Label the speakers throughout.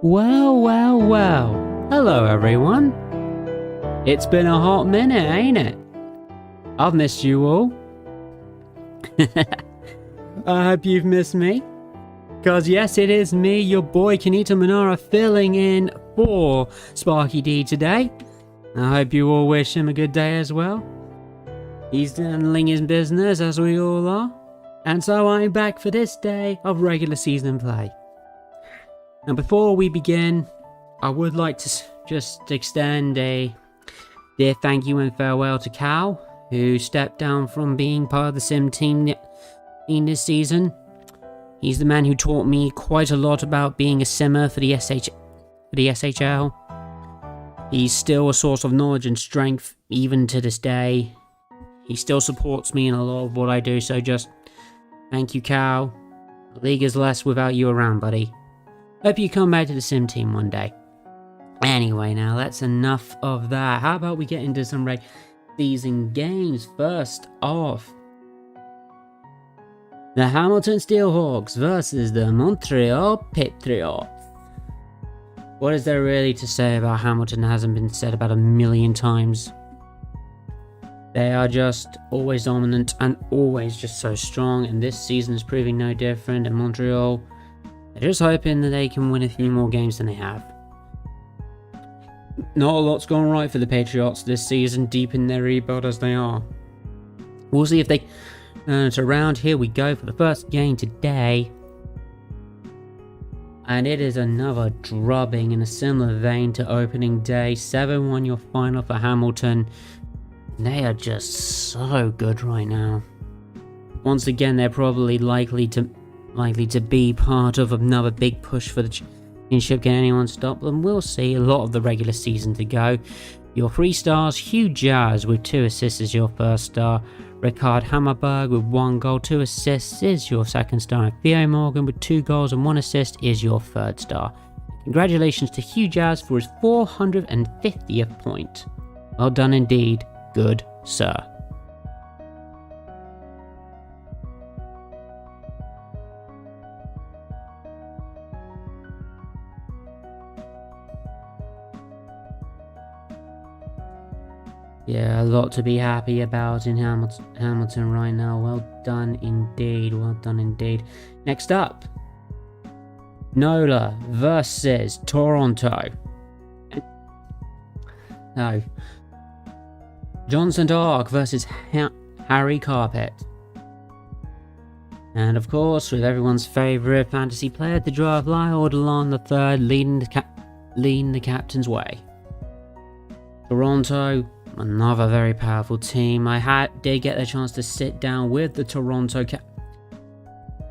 Speaker 1: Well, well, well. Hello, everyone. It's been a hot minute, ain't it? I've missed you all. I hope you've missed me. Cause yes, it is me, your boy Kanita Manara, filling in for Sparky D today. I hope you all wish him a good day as well. He's handling his business as we all are. And so I'm back for this day of regular season play. Now before we begin, I would like to just extend a dear thank you and farewell to Cal, who stepped down from being part of the sim team this season. He's the man who taught me quite a lot about being a simmer for the SHL. He's still a source of knowledge and strength even to this day. He still supports me in a lot of what I do, so just thank you, Cal. The league is less without you around, buddy. Hope you come back to the sim team one day. Anyway, now that's enough of that. How about we get into some regular season games? First off, the Hamilton Steelhawks versus the Montreal Patriots. What is there really to say about Hamilton that hasn't been said about a million times? They are just always dominant and always just so strong, and this season is proving no different. And Montreal, they're just hoping that they can win a few more games than they have. Not a lot's gone right for the Patriots this season, deep in their rebuild as they are. We'll see if they turn it around. Here we go for the first game today. And it is another drubbing in a similar vein to opening day. 7-1 your final for Hamilton. They are just so good right now. Once again, they're probably likely to be part of another big push for the championship. Can anyone stop them? We'll see. A lot of the regular season to go. Your 3 stars, Hugh Jazz with 2 assists is your first star. Ricard Hammerberg with 1 goal, 2 assists is your second star. And Theo Morgan with 2 goals and 1 assist is your third star. Congratulations to Hugh Jazz for his 450th point. Well done indeed, good sir. Yeah, a lot to be happy about in Hamilton right now. Well done indeed, well done indeed. Next up, Nola versus Toronto. No. Johnson Dark versus Harry Carpet. And of course, with everyone's favourite fantasy player to draft, Lyle Delon III leading the captain's way. Toronto, another very powerful team. I did get the chance to sit down with the Toronto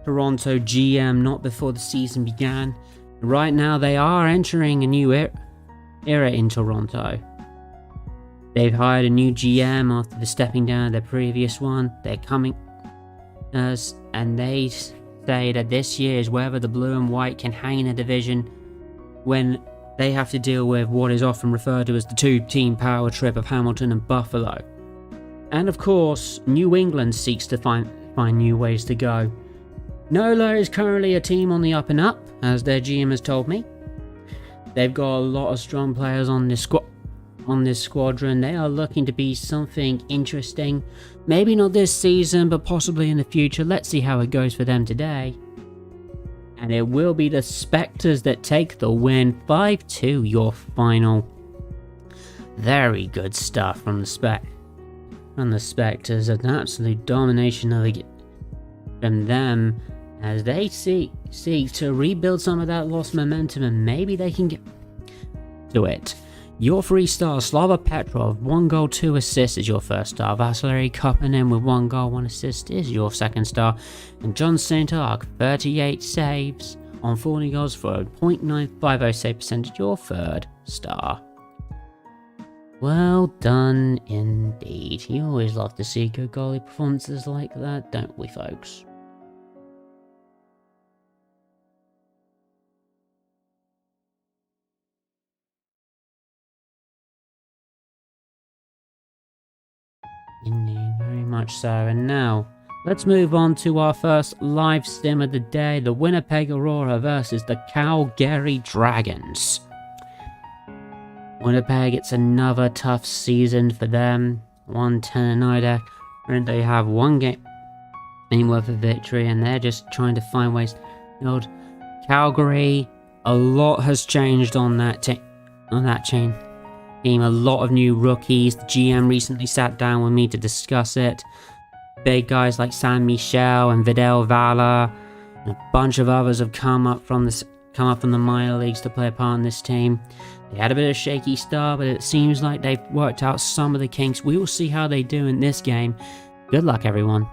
Speaker 1: GM not before the season began. Right now they are entering a new era in Toronto. They've hired a new GM after the stepping down of their previous one. They're coming and they say that this year is whether the blue and white can hang in a division when they have to deal with what is often referred to as the 2-team power trip of Hamilton and Buffalo. And of course, New England seeks to find new ways to go. NOLA is currently a team on the up and up, as their GM has told me. They've got a lot of strong players on this squadron. They are looking to be something interesting. Maybe not this season, but possibly in the future. Let's see how it goes for them today. And it will be the Spectres that take the win. 5-2 your final. Very good stuff from the Spectres. An absolute domination from them as they seek to rebuild some of that lost momentum, and maybe they can get to it. Your 3 stars, Slava Petrov, 1 goal, 2 assists is your first star. Vasily Kopanen with 1 goal, 1 assist is your second star. And John St. Arc, 38 saves on 40 goals for a .950 save percentage, your third star. Well done indeed. You always love to see good goalie performances like that, don't we, folks? Indeed, very much so. And now, let's move on to our first live sim of the day, the Winnipeg Aurora versus the Calgary Dragons. Winnipeg, it's another tough season for them. 1-10 and they have one game worth of victory, and they're just trying to find ways to build. Calgary, a lot has changed on that chain. A lot of new rookies. The GM recently sat down with me to discuss it. Big guys like San Michel and Vidal Vala, and a bunch of others have come up from the minor leagues to play a part in this team. They had a bit of a shaky start, but it seems like they've worked out some of the kinks. We will see how they do in this game. Good luck, everyone.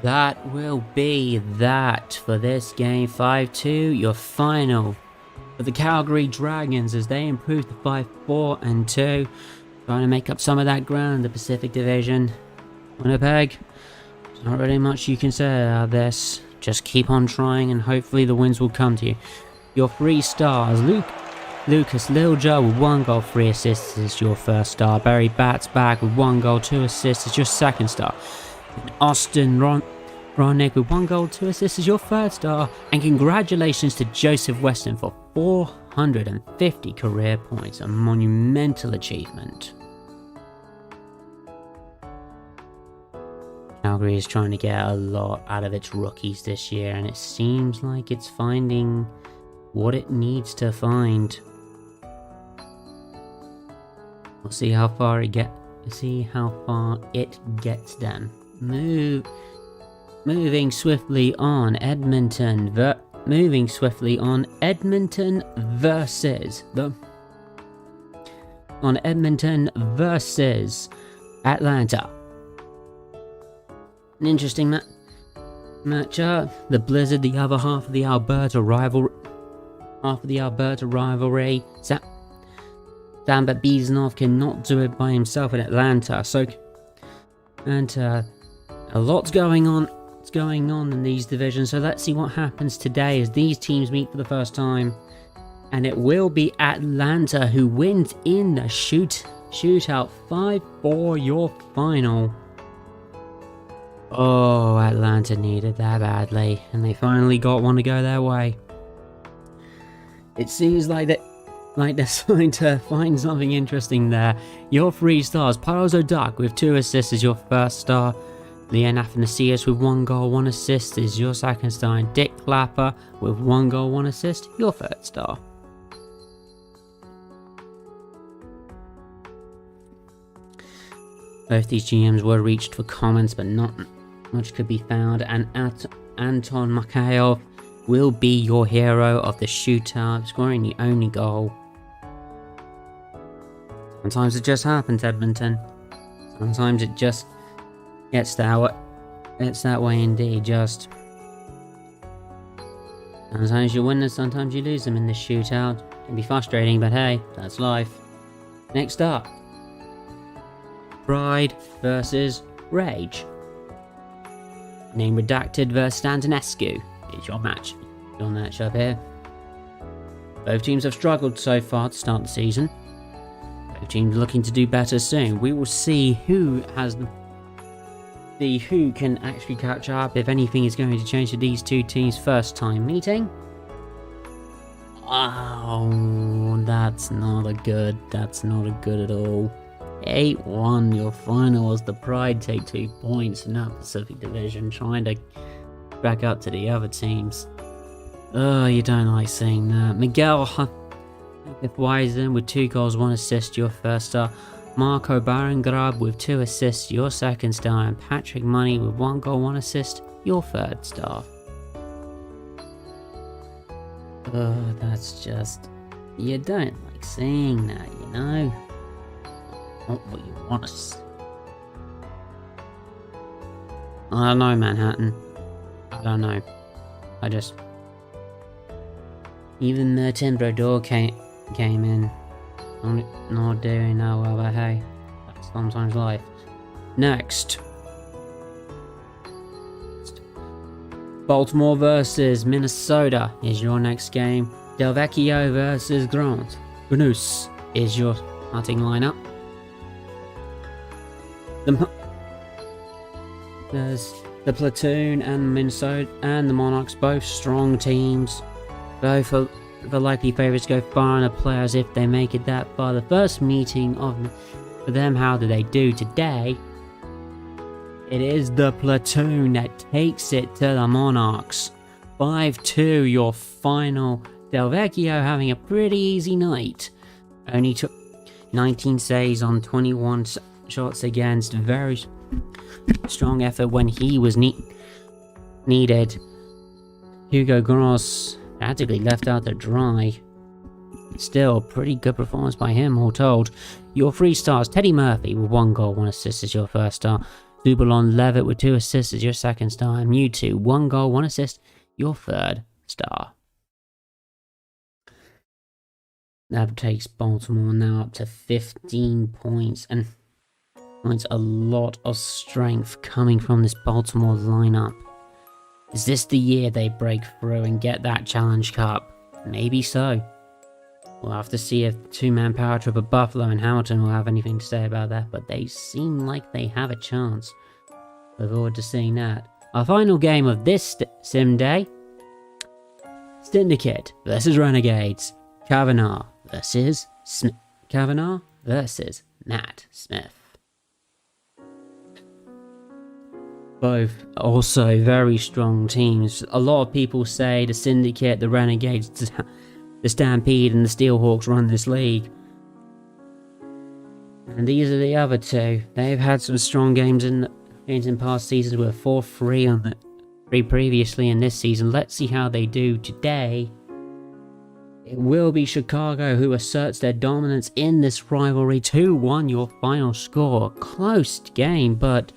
Speaker 1: that will be that for this game. 5-2, your final for the Calgary Dragons as they improve to 5-4-2. Trying to make up some of that ground in the Pacific Division. Winnipeg, there's not really much you can say about this. Just keep on trying and hopefully the wins will come to you. Your 3 stars, Lucas Lilja with 1 goal, 3 assists is your first star. Barry Batts back with 1 goal, 2 assists is your second star. And Austin Ronick with 1 goal, 2 assists is your third star. And congratulations to Joseph Weston for 450 career points, a monumental achievement. Calgary is trying to get a lot out of its rookies this year, and it seems like it's finding what it needs to find. We'll see how far it gets them. Moving swiftly on, Edmonton versus Atlanta. An interesting matchup. The Blizzard, the other half of the Alberta rivalry. Sam Babizonov cannot do it by himself in Atlanta. A lot's going on. What's going on in these divisions? So let's see what happens today as these teams meet for the first time. And it will be Atlanta who wins in the shootout 5-4, your final. Oh, Atlanta needed that badly, and they finally got one to go their way. It seems like they're trying to find something interesting there. Your 3 stars, Piles O'Duck with 2 assists is your first star. Leon Athanasius with 1 goal, 1 assist is your second star. And Dick Clapper with 1 goal, 1 assist, your third star. Both these GMs were reached for comments, but not much could be found. And Anton Mikhailov will be your hero of the shootout, scoring the only goal. Sometimes it just happens, Edmonton. Sometimes it just gets that way indeed. Just sometimes you win and sometimes you lose them in this shootout. It can be frustrating, but hey, that's life. Next up, Pride versus Rage. Name redacted versus Antonescu is your matchup here. Both teams have struggled so far to start the season. Both teams looking to do better soon. We will see who can actually catch up, if anything is going to change to these two teams' first time meeting. Oh, that's not a good at all. 8-1, your final as the Pride take 2 points in that Pacific Division, trying to back up to the other teams. Oh, you don't like seeing that. Miguel Wisen with 2 goals, 1 assist, your first star. Marco Barangrab with 2 assists, your second star. And Patrick Money with 1 goal, 1 assist, your third star. Oh, that's just... you don't like seeing that, you know? Not what you want to see. I don't know, Manhattan. I don't know. Even the Tim Brodeur came in. I'm not doing that well, but hey, that's sometimes life. Next. Baltimore versus Minnesota is your next game. Del Vecchio versus Grant. Gnus is your starting lineup. There's the Platoon and Minnesota and the Monarchs, both strong teams. Both are the likely favourites to go far in the playoffs if they make it that far. The first meeting for them, how do they do today? It is the Platoon that takes it to the Monarchs. 5-2, your final. Del Vecchio having a pretty easy night. Only took 19 saves on 21 shots against. Very strong effort when he was needed. Hugo Gross practically left out to dry. Still, pretty good performance by him, all told. Your 3 stars, Teddy Murphy with 1 goal, 1 assist is your first star. Duballon Levitt with 2 assists is your second star. And Mewtwo, 1 goal, 1 assist, your third star. That takes Baltimore now up to 15 points. And it's a lot of strength coming from this Baltimore lineup. Is this the year they break through and get that Challenge Cup? Maybe so. We'll have to see if two-man power trip of Buffalo and Hamilton will have anything to say about that, but they seem like they have a chance. Look forward to seeing that. Our final game of this sim day: Syndicate versus Renegades. Kavanagh versus Matt Smith. Both also very strong teams. A lot of people say the Syndicate, the Renegades, the Stampede and the Steelhawks run this league. And these are the other two. They've had some strong games in past seasons. We were 4-3 on the 3 previously in this season. Let's see how they do today. It will be Chicago who asserts their dominance in this rivalry. 2-1 your final score. Close game, but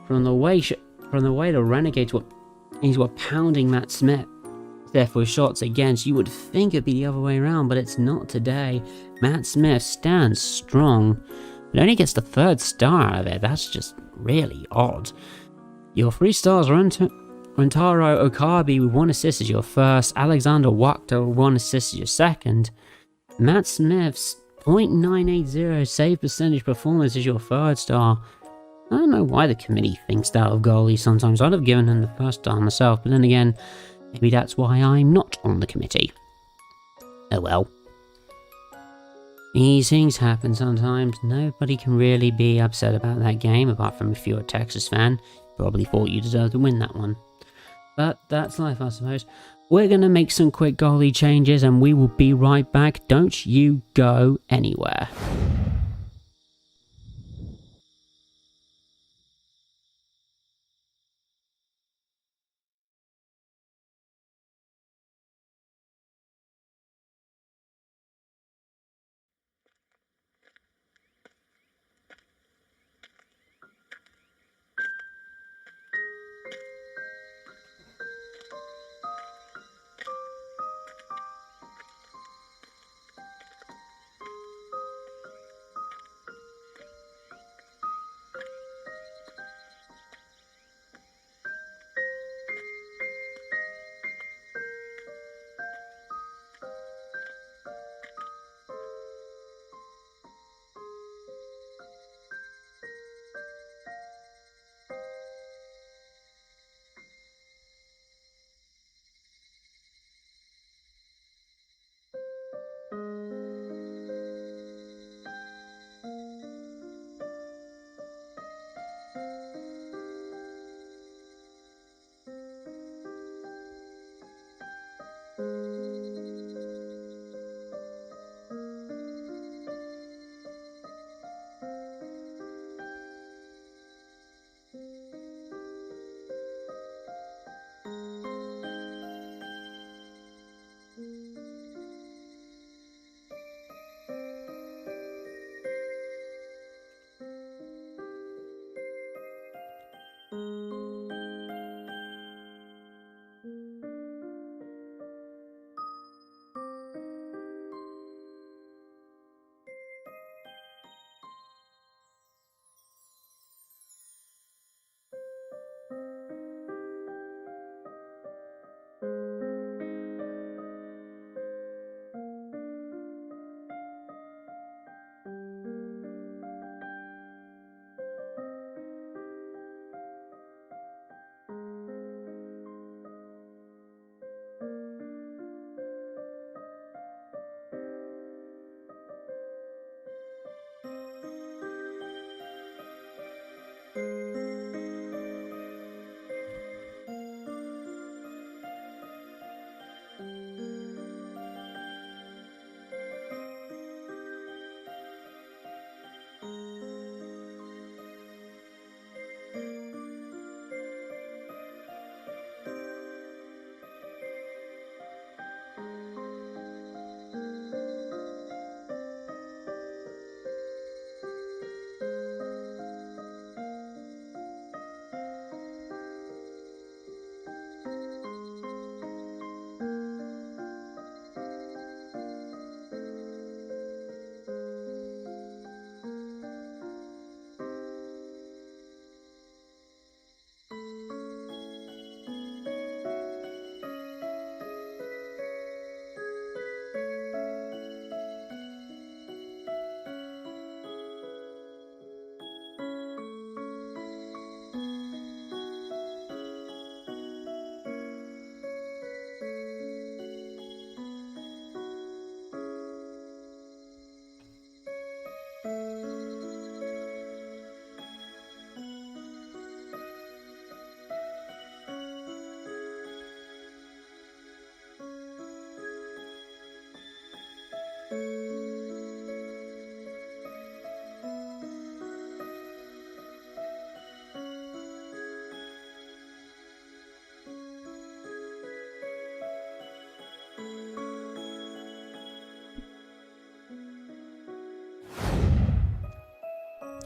Speaker 1: from the way the Renegades were pounding Matt Smith with shots against, you would think it'd be the other way around, but it's not today. Matt Smith stands strong, but only gets the 3rd star out of it. That's just really odd. Your 3 stars are Rentaro Okabe with 1 assist is your first, Alexander Wachter with 1 assist is your second, Matt Smith's .980 save percentage performance is your 3rd star. I don't know why the committee thinks that of goalies sometimes. I'd have given him the 1st star myself, but then again, maybe that's why I'm not on the committee. Oh well. These things happen sometimes. Nobody can really be upset about that game, apart from if you're a Texas fan. Probably thought you deserved to win that one. But that's life, I suppose. We're going to make some quick goalie changes and we will be right back. Don't you go anywhere.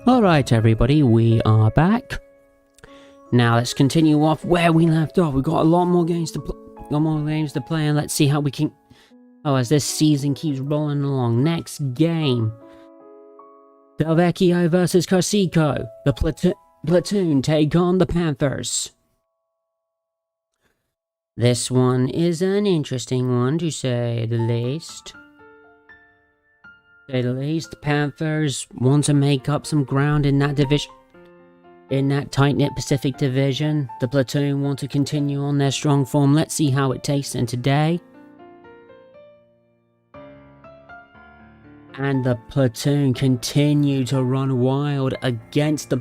Speaker 1: Alright everybody, we are back. Now let's continue off where we left off. We've got a lot more games to play, and let's see how we can... Oh, as this season keeps rolling along. Next game. Del Vecchio versus Carsico. The Platoon take on the Panthers. This one is an interesting one, to say the least. Panthers want to make up some ground in that division. In that tight-knit Pacific division, the Platoon want to continue on their strong form. Let's see how it takes them today. And the Platoon continue to run wild against the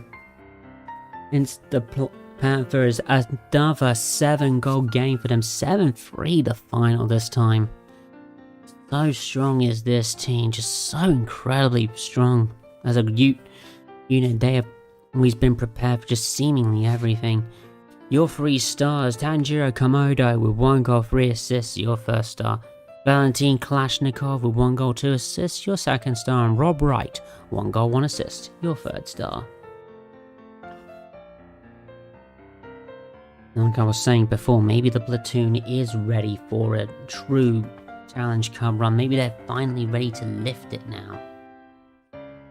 Speaker 1: Panthers. Another 7-goal game for them. 7-3 the final this time. So strong is this team, just so incredibly strong. As a unit, they have always been prepared for just seemingly everything. Your 3 stars, Tanjiro Komodo with 1 goal, 3 assists, your first star. Valentin Kalashnikov with 1 goal, 2 assists, your second star. And Rob Wright, 1 goal, 1 assist, your third star. Like I was saying before, maybe the Platoon is ready for a true Challenge Cup run. Maybe they're finally ready to lift it now.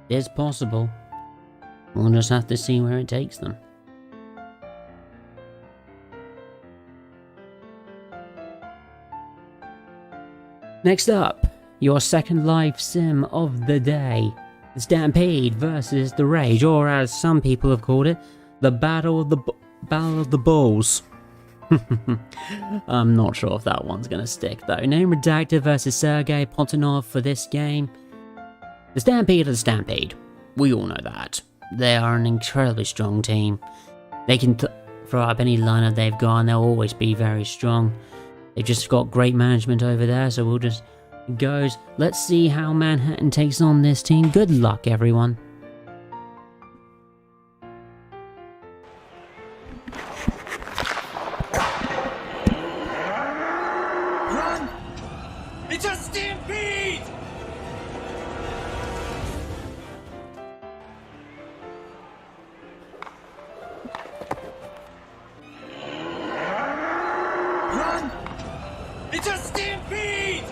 Speaker 1: It's possible. We'll just have to see where it takes them. Next up, your second live sim of the day. The Stampede versus the Rage, or as some people have called it, the Battle of the Bulls. I'm not sure if that one's gonna stick though. Name Redacted versus Sergei Potanov for this game. The Stampede are the Stampede. We all know that. They are an incredibly strong team. They can throw up any lineup they've got and they'll always be very strong. They've just got great management over there, so we'll just... It goes. Let's see how Manhattan takes on this team. Good luck, everyone.
Speaker 2: It's a stampede! Run! It's a stampede!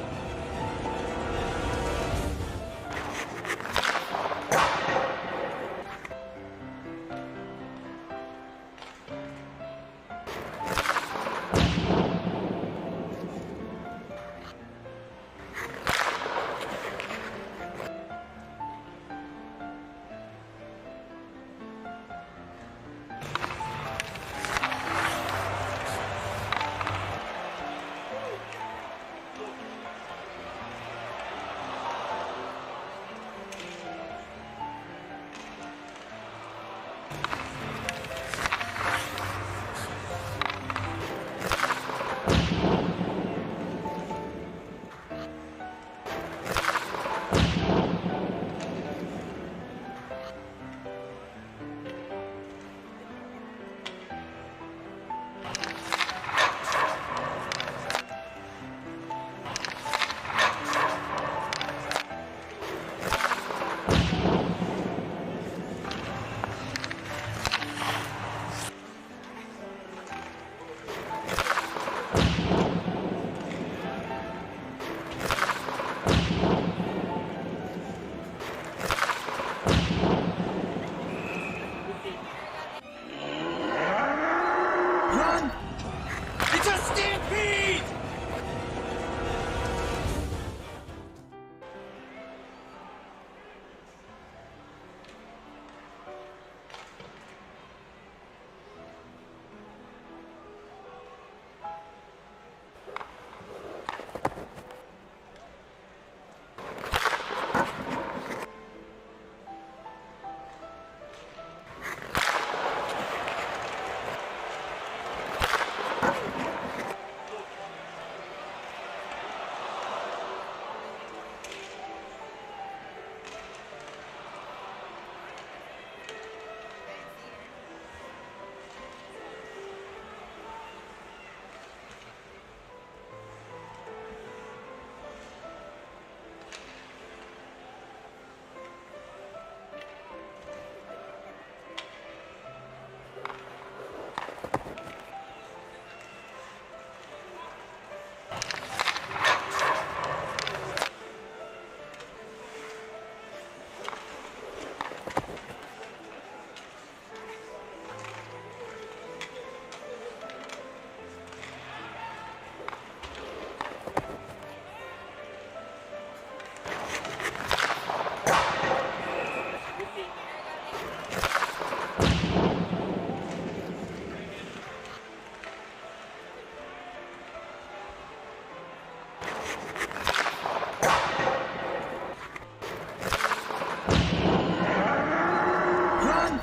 Speaker 2: Run!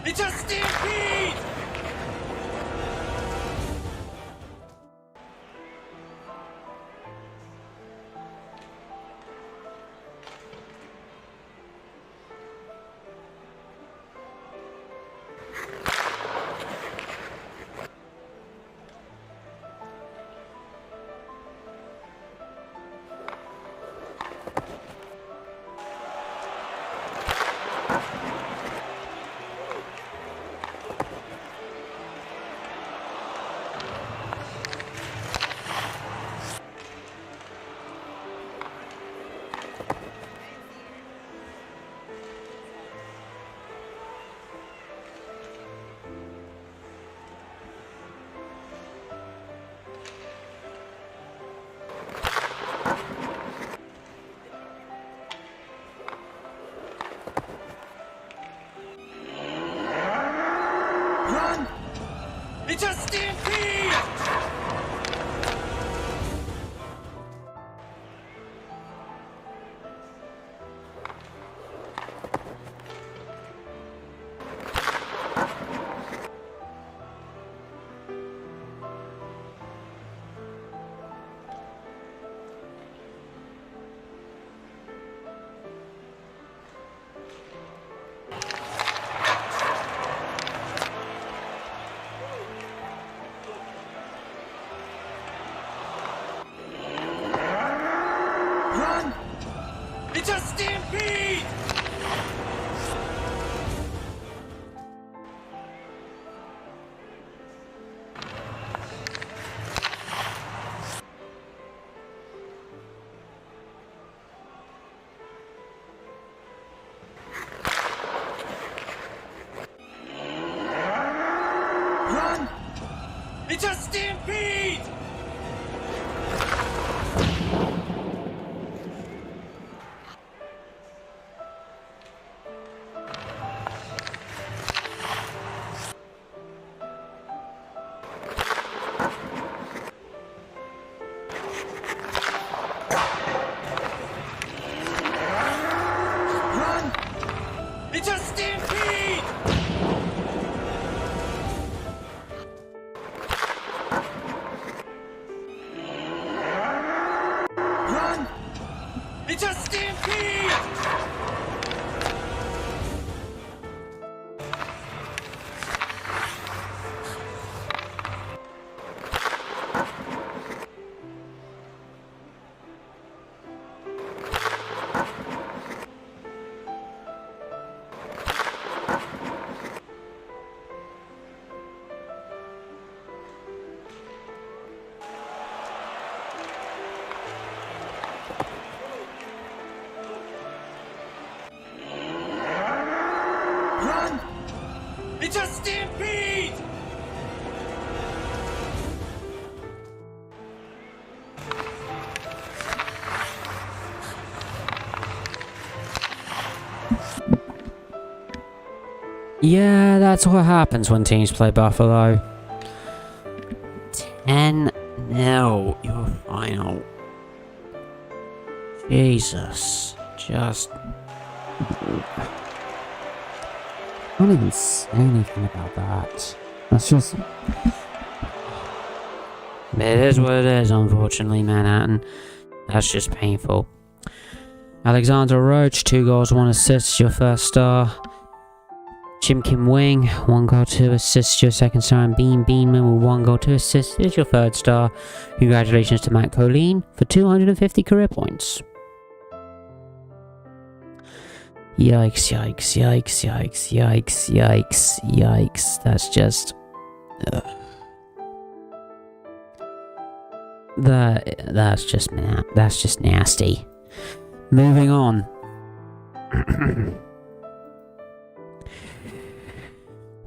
Speaker 2: It's a stampede! Run! It's a stampede! Run! It's a stampede! Run! It's a stampede! Run! It's a stampede! Run! It's a stampede! Run! It's a stampede!
Speaker 1: Yeah, that's what happens when teams play Buffalo. 10-0, your final. Jesus. Just... I can't even say anything about that. That's just... It is what it is, unfortunately, Manhattan. That's just painful. Alexander Roach, 2 goals, 1 assist, your first star. Jim Kim Wing, 1 goal, 2 assists, your second star. And Bean Beanman with 1 goal, 2 assists is your third star. Congratulations to Matt Colleen for 250 career points. Yikes, yikes, yikes, yikes, yikes, yikes, yikes. That's just... That's just nasty. Moving on.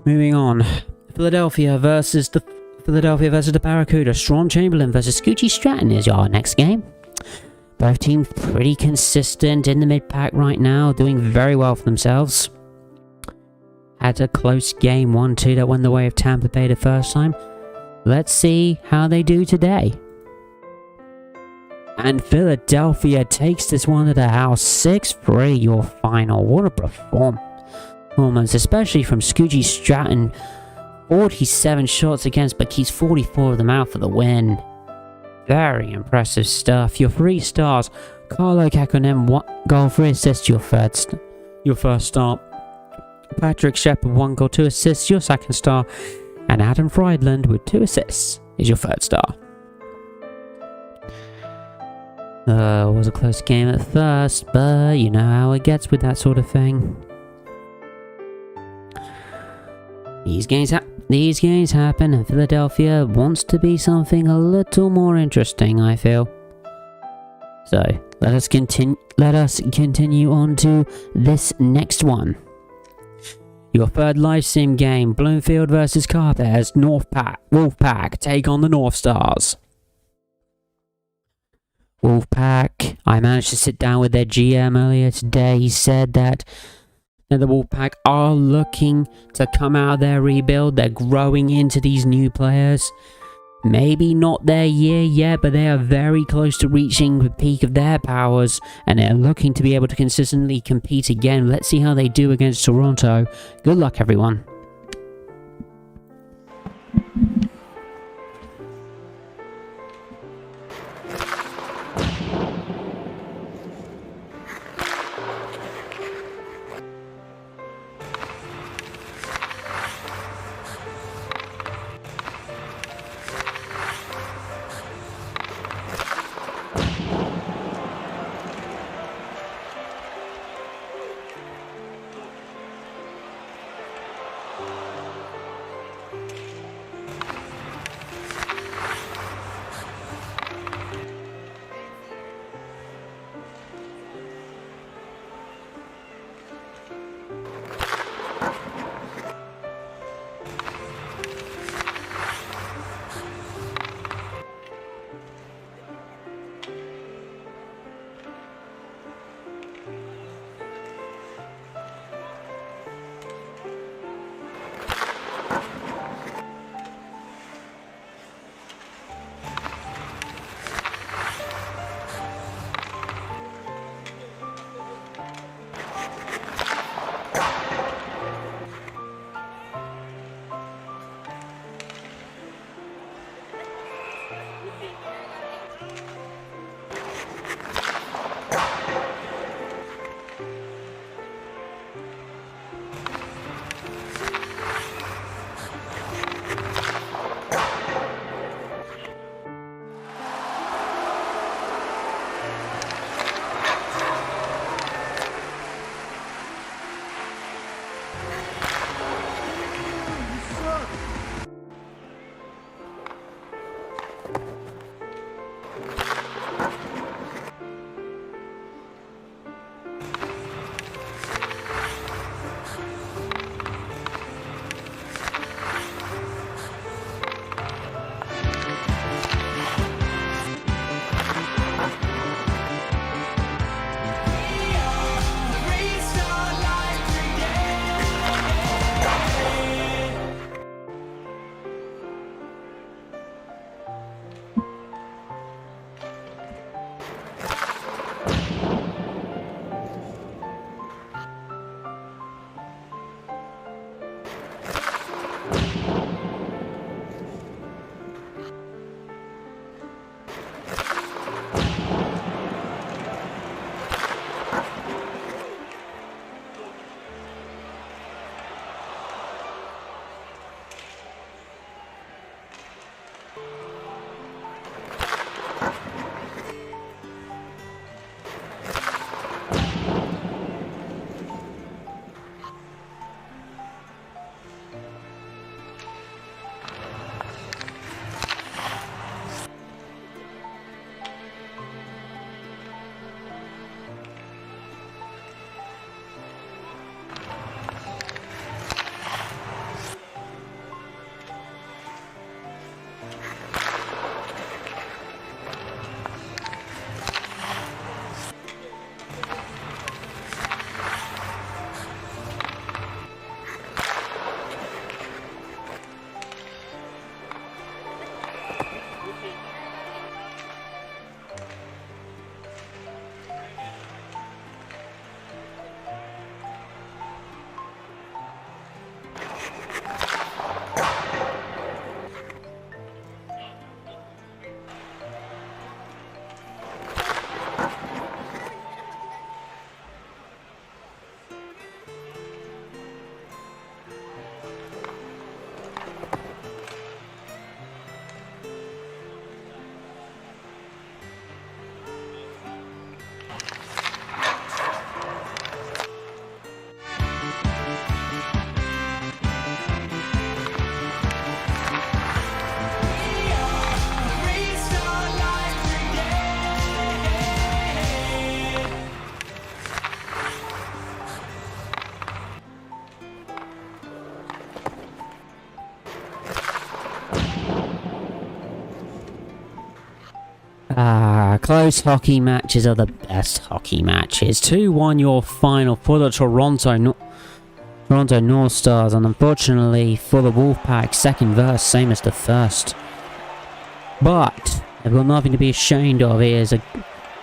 Speaker 1: Moving on. Philadelphia versus the Barracuda. Strom Chamberlain versus Scoochie Stratton is our next game. Both teams pretty consistent in the mid-pack right now, doing very well for themselves. Had a close game 1-2 that went the way of Tampa Bay the first time. Let's see how they do today. And Philadelphia takes this one to the house, 6-3 your final. What a performance, especially from Scoogie Stratton. 47 shots against, but keeps 44 of them out for the win. Very impressive stuff. Your 3 stars. Carlo Kakkonen, 1 goal, 3 assists, your first star. Patrick Shepard, 1 goal, 2 assists, your second star. And Adam Friedland with 2 assists is your third star. It was a close game at first, but you know how it gets with that sort of thing. These games happen, and Philadelphia wants to be something a little more interesting, I feel. So, let us continue on to this next one. Your third live sim game, Bloomfield versus Carthage. Wolfpack take on the North Stars. Wolfpack, I managed to sit down with their GM earlier today. He said that the Wolfpack are looking to come out of their rebuild. They're growing into these new players. Maybe not their year yet, but they are very close to reaching the peak of their powers, and they're looking to be able to consistently compete again. Let's see how they do against Toronto. Good luck, everyone. close hockey matches are the best hockey matches. 2-1 your final for the Toronto North Stars, and unfortunately for the Wolfpack, second verse, same as the first. But they've got nothing to be ashamed of. Here's a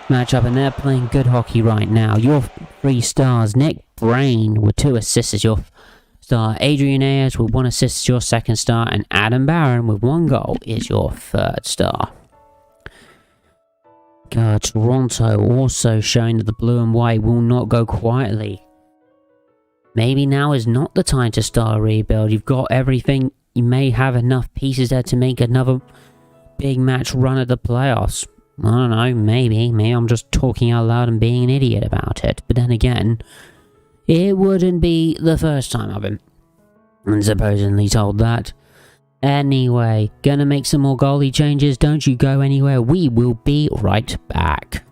Speaker 1: matchup, and they're playing good hockey right now. Your 3 stars, Nick Brain with 2 assists as your star, Adrian Ayers with 1 assist as your second star, and Adam Barron with 1 goal is your third star. Toronto also showing that the blue and white will not go quietly. Maybe now is not the time to start a rebuild. You've got everything. You may have enough pieces there to make another big match run at the playoffs. I don't know, maybe I'm just talking out loud and being an idiot about it. But then again, it wouldn't be the first time I've been supposedly told that. Anyway, gonna make some more goalie changes. Don't you go anywhere. We will be right back.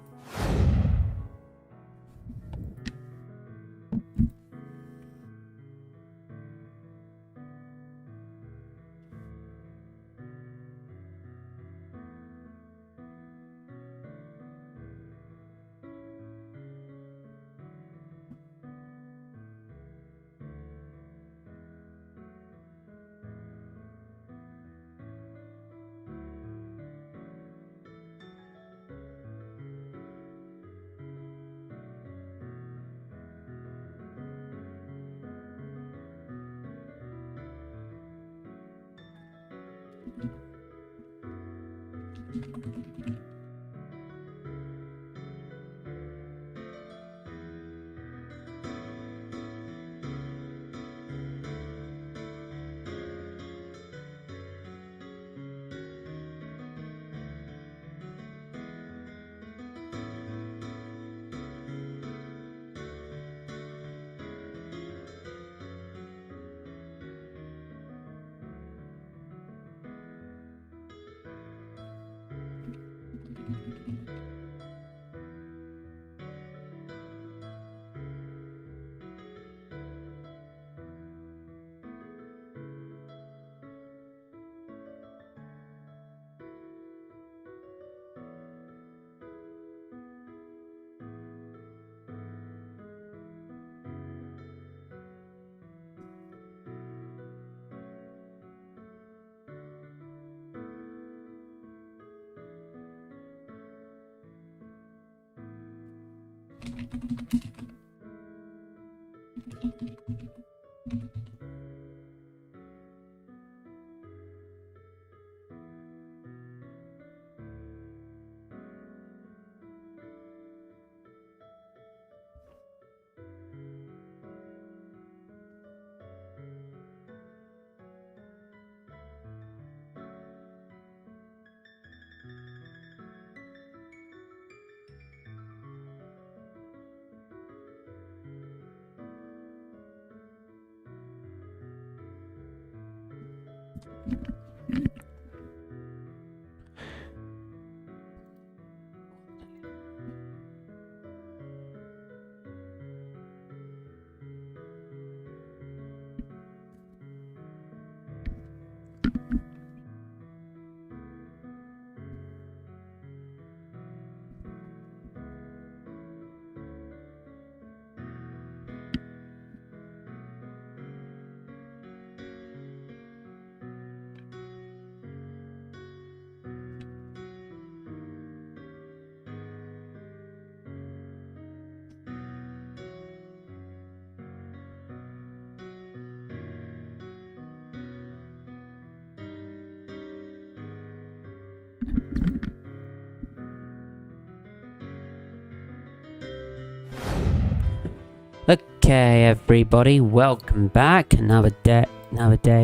Speaker 1: Okay, everybody, welcome back. Another day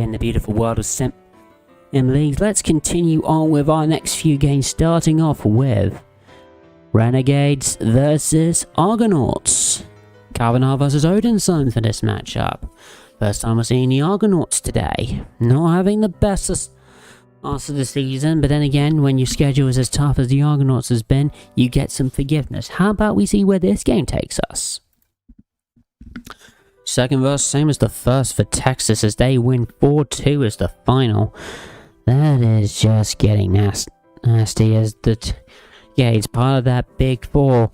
Speaker 1: in the beautiful world of Sim Leagues. Let's continue on with our next few games, starting off with Renegades versus Argonauts. Calvinar versus Odinson for this matchup. First time we're seeing the Argonauts today. Not having the best start of the season, but then again, when your schedule is as tough as the Argonauts has been, you get some forgiveness. How about we see where this game takes us? Second verse, same as the first for Texas, as they win 4-2 as the final. That is just getting nasty as the Yeah, it's part of that big four.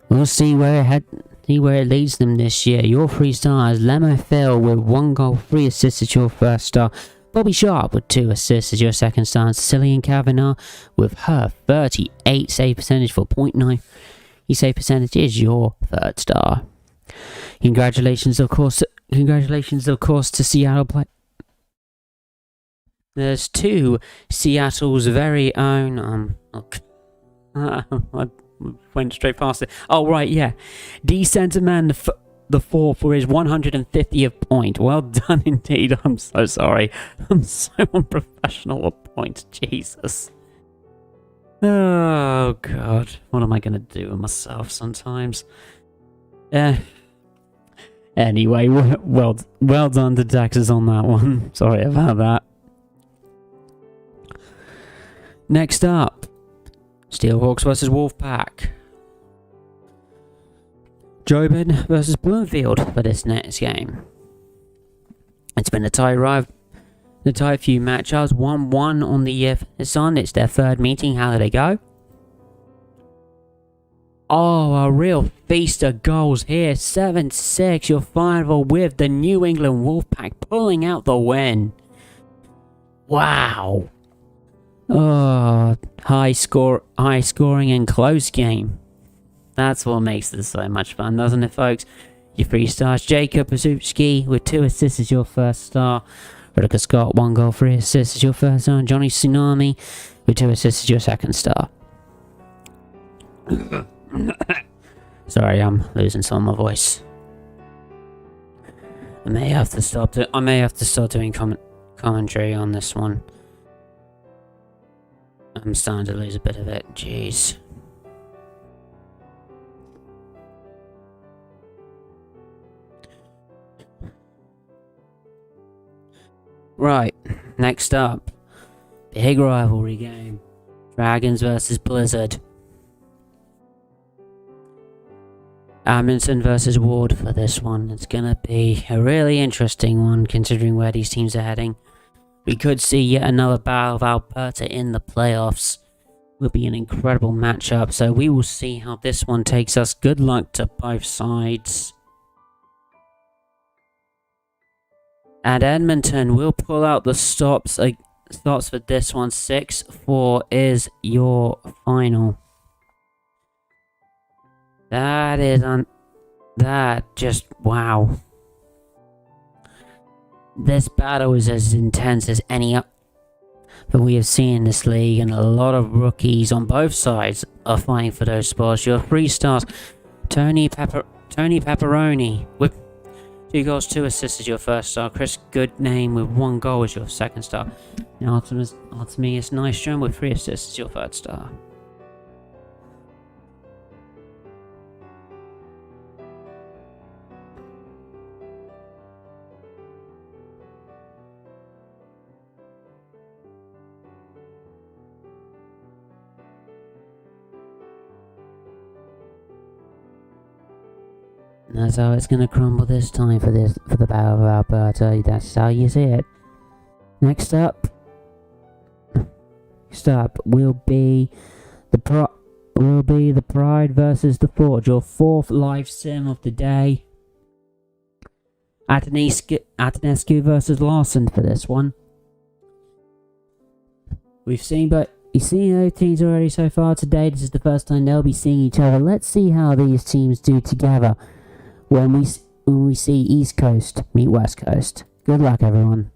Speaker 1: We'll see where it leads them this year. Your 3 stars: Lemo Phil with 1 goal, 3 assists as your first star. Bobby Sharp with 2 assists as your second star. And Cillian Kavanagh with her 38 save percentage for .9. Save percentage is your third star. Congratulations, of course, to Seattle play. There's 2 Seattle's very own. I went straight past it. Oh right, yeah. D Centerman the 4 for his 150th point. Well done indeed. I'm so sorry. I'm so unprofessional at points. Jesus. Oh god. What am I gonna do with myself sometimes? Anyway, well done to Texas on that one. Sorry about that. Next up, Steelhawks versus Wolfpack. Jobin versus Bloomfield for this next game. It's been a tight few matchups. 1-1 on the year it's on. It's their third meeting. How did they go? Oh, a real feast of goals here. 7-6. Your final with the New England Wolfpack pulling out the win. Wow. Oh, high scoring and close game. That's what makes this so much fun, doesn't it, folks? Your 3 stars: Jacob Pazupski with 2 assists as your first star. Rebecca Scott, 1 goal, 3 assists as your first star. And Johnny Tsunami with 2 assists as your second star. Sorry, I'm losing some of my voice. I may have to start doing commentary on this one. I'm starting to lose a bit of it. Jeez. Right, next up, big rivalry game. Dragons versus Blizzard. Edmonton versus Ward for this one. It's gonna be a really interesting one considering where these teams are heading. We could see yet another Battle of Alberta in the playoffs. Will be an incredible matchup, so we will see how this one takes us. Good luck to both sides. And Edmonton will pull out the stops for this one. 6-4 is your final. Wow. This battle is as intense as any that we have seen in this league, and a lot of rookies on both sides are fighting for those spots. Your 3 stars: Tony Pepperoni with 2 goals, 2 assists as your first star. Chris Goodname with 1 goal as your second star. And Artemis Nystrom with 3 assists as your third star. And that's how it's gonna crumble this time for the Battle of Alberta. That's how you see it. Next up will be the Pride versus the Forge, your 4th live sim of the day. Atanescu versus Larson for this one. You've seen both teams already so far today. This is the first time they'll be seeing each other. Let's see how these teams do together when we see East Coast meet West Coast. Good luck, everyone.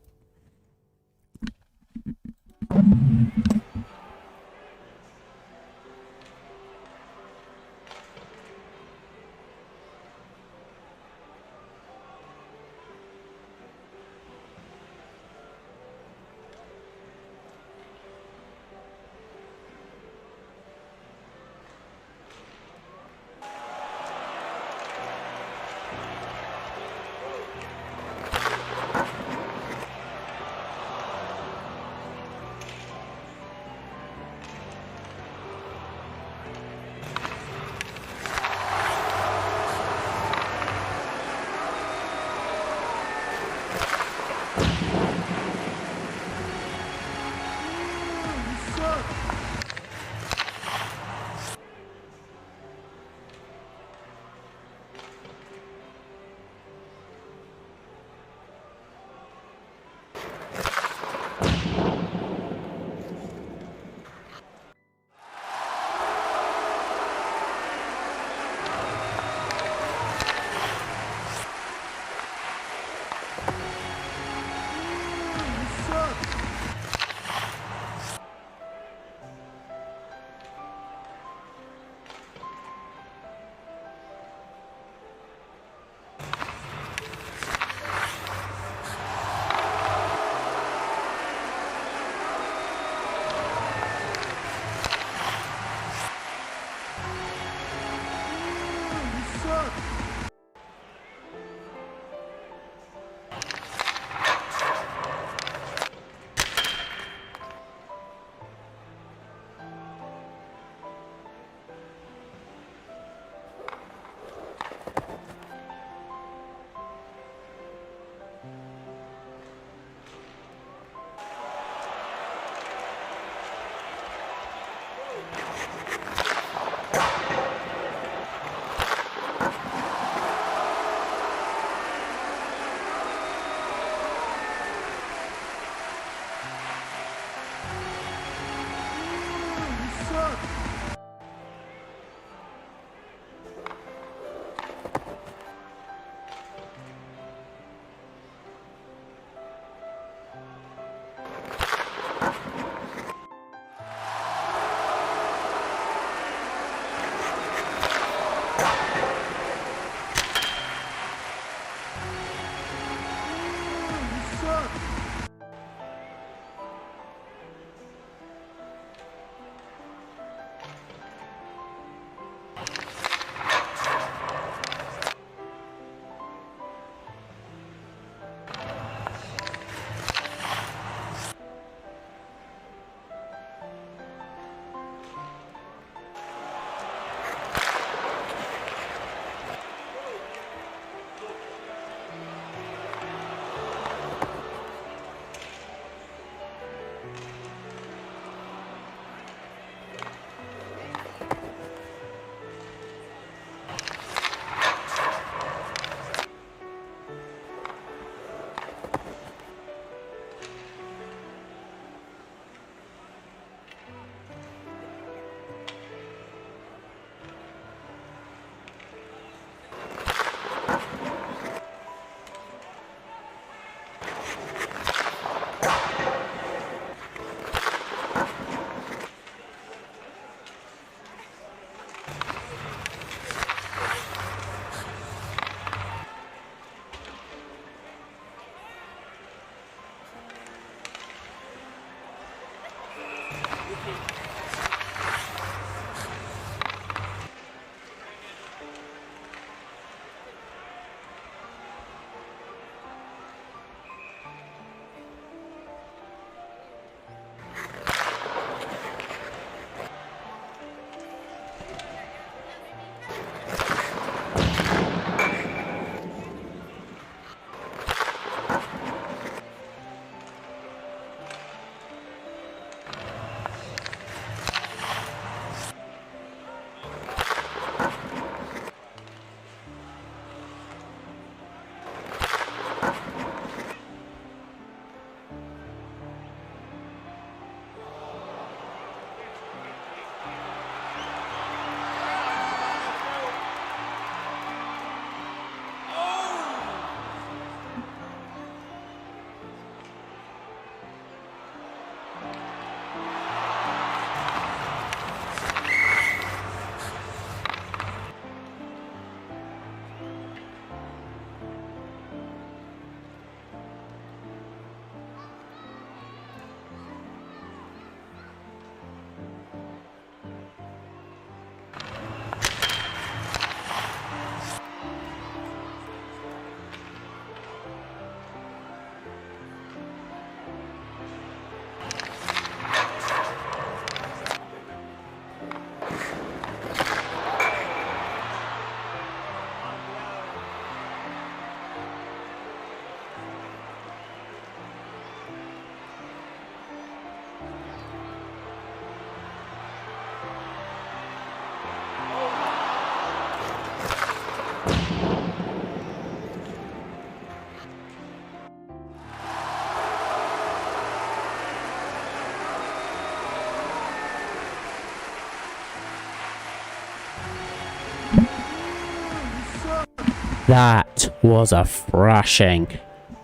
Speaker 1: That was a thrashing.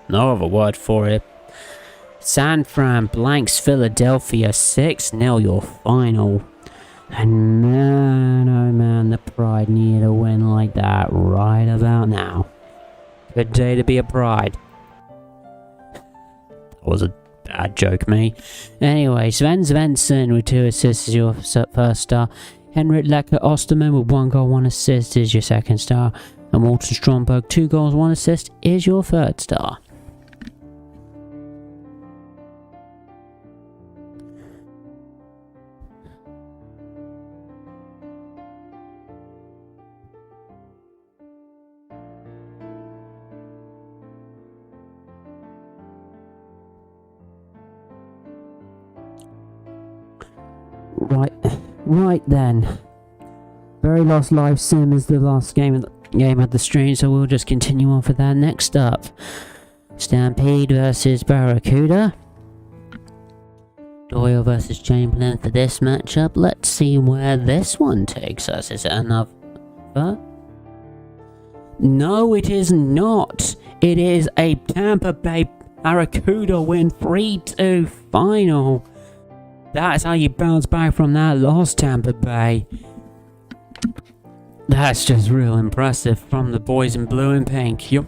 Speaker 1: No other word for it. San Fran blanks Philadelphia 6-0 your final. And man, oh man, the Pride needed a win like that right about now. Good day to be a Pride. That was a bad joke, me. Anyway, Sven Svensson with 2 assists is your first star. Henrik Lecker Osterman with 1 goal, 1 assist is your second star. And Walter Stromberg, 2 goals, 1 assist is your third star. Right then. Very Lost Live Sim is the last game of the stream, so we'll just continue on for that. Next up, Stampede versus Barracuda. Doyle versus Chamberlain for this matchup. Let's see where this one takes us. Is it another? No, it is not. It is a Tampa Bay Barracuda win 3-2 final. That's how you bounce back from that loss, Tampa Bay. That's just real impressive from the boys in blue and pink. Your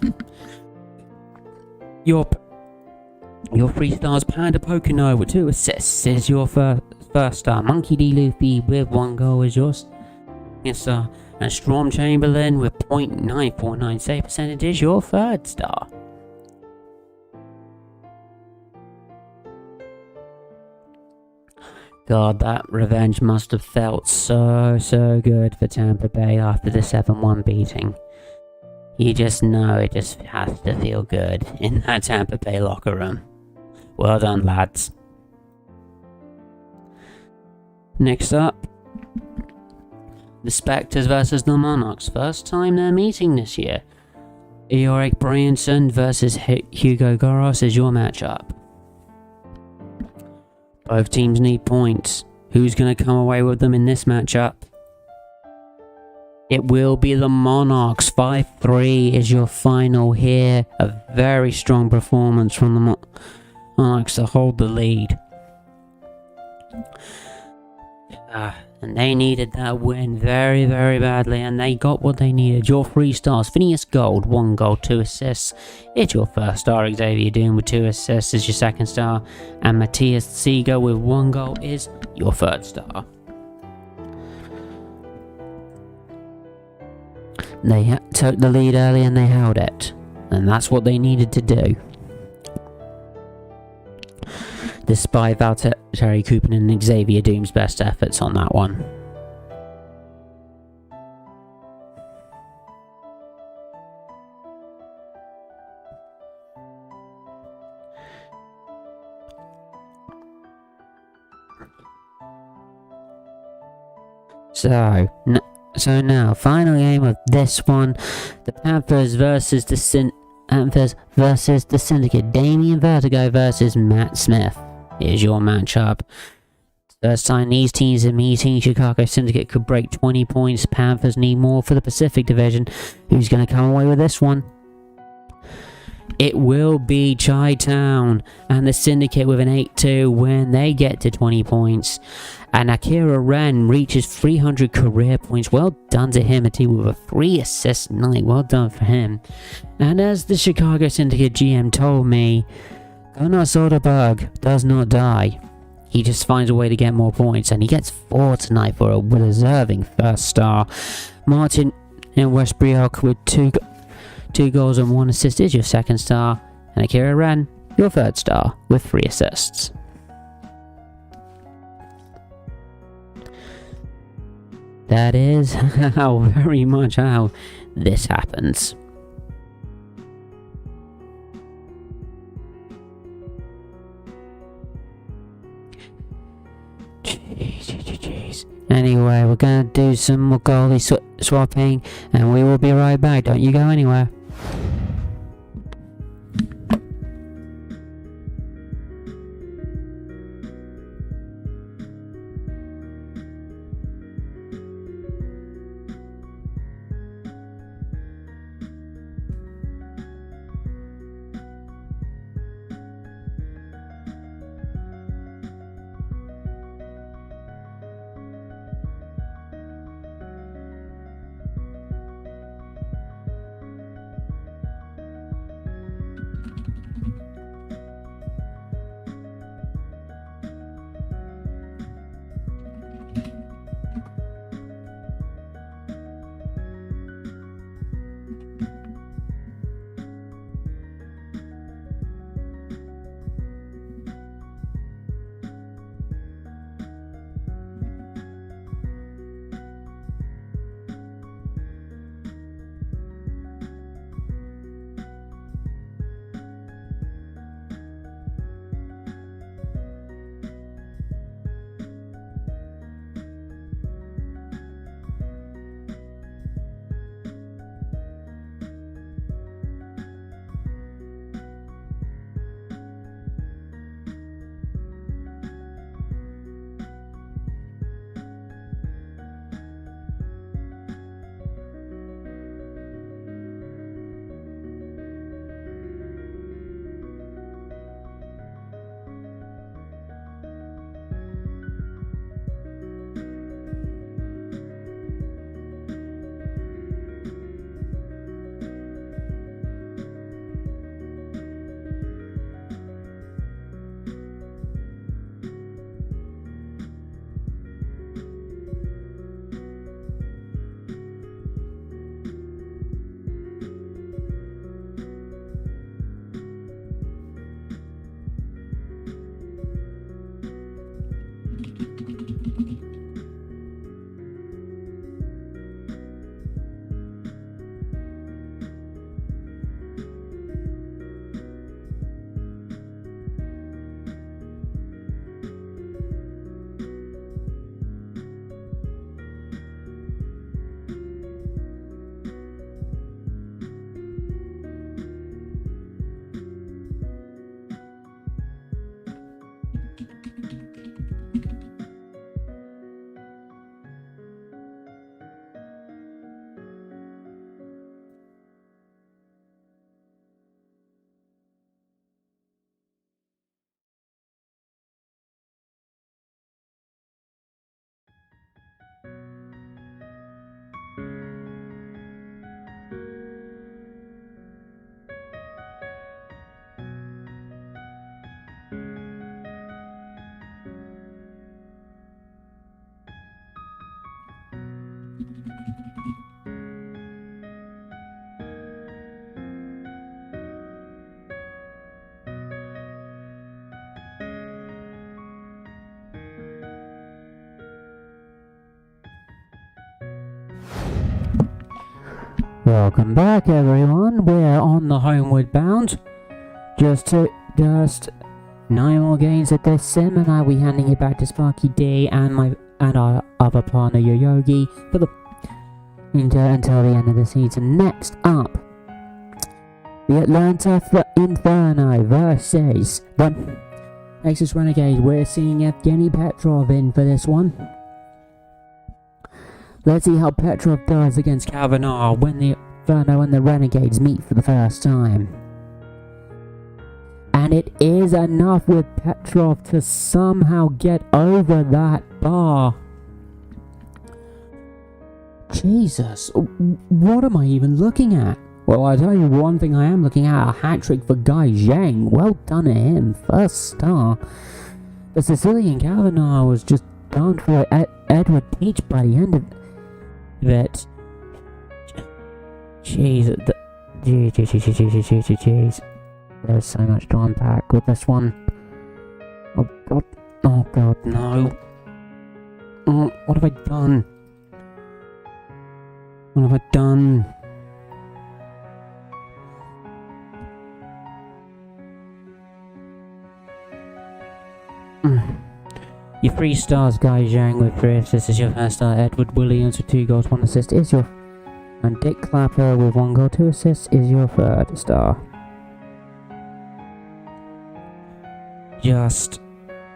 Speaker 1: 3 stars, Panda Pocono with 2 assists is your first star. Monkey D. Luffy with 1 goal is yours. Yes, sir. And Strom Chamberlain with .949 save percentage is your third star. God, that revenge must have felt so good for Tampa Bay after the 7-1 beating. You just know it just has to feel good in that Tampa Bay locker room. Well done, lads. Next up, the Spectres versus the Monarchs. First time they're meeting this year. Eoric Bryanson versus Hugo Goros is your matchup. Both teams need points. Who's going to come away with them in this matchup? It will be the Monarchs. 5-3 is your final here. A very strong performance from the Monarchs to hold the lead. And they needed that win very badly, and they got what they needed. Your 3 stars, Phineas Gold, 1 goal, 2 assists. It's your first star. Xavier Doom with 2 assists is your second star. And Matthias Seeger with 1 goal is your third star. They took the lead early and they held it. And that's what they needed to do. Despite Valtteri Cooper and Xavier Doom's best efforts on that one. So now, final game of this one, the Panthers versus the Syndicate. Damien Vertigo versus Matt Smith is your matchup. First time these teams are meeting, Chicago Syndicate could break 20 points. Panthers need more for the Pacific Division. Who's going to come away with this one? It will be Chi-Town and the Syndicate with an 8-2 win. They get to 20 points. And Akira Ren reaches 300 career points. Well done to him, a team with a 3 assist night. Well done for him. And as the Chicago Syndicate GM told me, Gunnar Soderberg does not die. He just finds a way to get more points. And he gets 4 tonight for a deserving first star. Martin in Westbrook with 2 goals and 1 assist is your second star. And Akira Ren, your third star with 3 assists. That is very much how this happens. Jeez. Anyway, we're gonna do some more goalie swapping, and we will be right back. Don't you go anywhere. Welcome back, everyone. We're on the homeward bound. Just 9 more games at this sim, and I'll be handing it back to Sparky D and our other partner Yoyogi for the until the end of the season. Next up, the Atlanta Inferno versus the Texas Renegades. We're seeing Evgeny Petrov in for this one. Let's see how Petrov does against Kavanaugh when the Inferno and the Renegades meet for the first time. And it is enough with Petrov to somehow get over that bar. Jesus, what am I even looking at? Well, I tell you one thing I am looking at, a hat-trick for Guy Zhang. Well done to him, first star. The Sicilian Kavanaugh was just done for Edward Peach by the end of it. Jeez, jeez. There's so much to unpack with this one. Oh god, no. What have I done? What have I done? Your 3 stars, Guy Zhang with 3 assists is your first star. Edward Williams with 2 goals, 1 assist is your... And Dick Clapper with 1 goal, 2 assists is your 3rd star.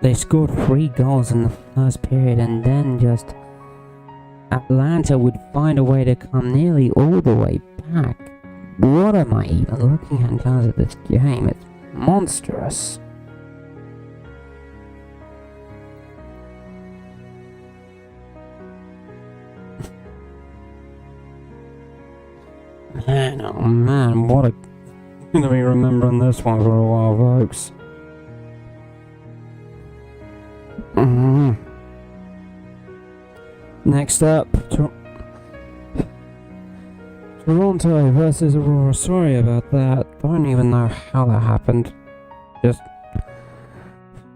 Speaker 1: They scored 3 goals in the first period, and then just Atlanta would find a way to come nearly all the way back. What am I even looking at in terms of this game? It's monstrous. Man, oh man, what a... I'm gonna be remembering this one for a while, folks. Next up, Toronto versus Aurora. Sorry about that. Don't even know how that happened. Just...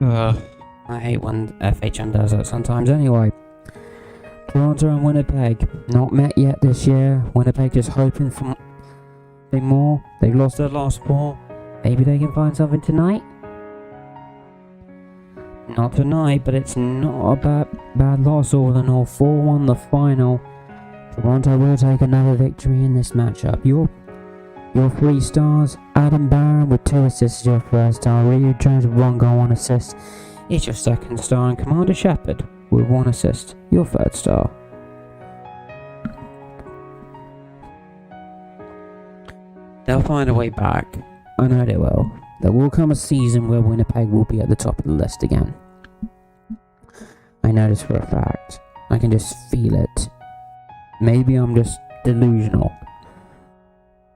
Speaker 1: I hate when FHM does that sometimes. Anyway. Toronto and Winnipeg. Not met yet this year. Winnipeg just hoping for something more. They've lost their last 4. Maybe they can find something tonight? Not tonight, but it's not a bad loss all in all. 4-1 the final. Toronto will take another victory in this matchup. Your 3 stars, Adam Barron with 2 assists is your 1st star. Rio Jones with 1 goal, 1 assist is your 2nd star. And Commander Shepard with 1 assist, your 3rd star. They'll find a way back. I know they will. There will come a season where Winnipeg will be at the top of the list again. I know this for a fact. I can just feel it. Maybe I'm just delusional.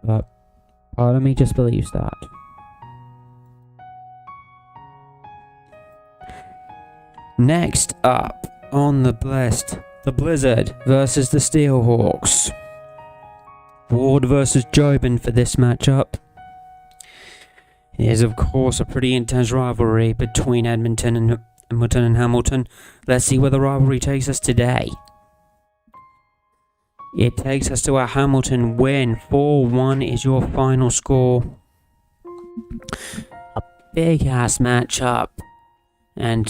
Speaker 1: But part of me just believes that. Next up on the list, the Blizzard versus the Steelhawks. Ward versus Jobin for this matchup. It is, of course, a pretty intense rivalry between Edmonton and Hamilton. Let's see where the rivalry takes us today. It takes us to a Hamilton win. 4-1 is your final score. A big-ass matchup. And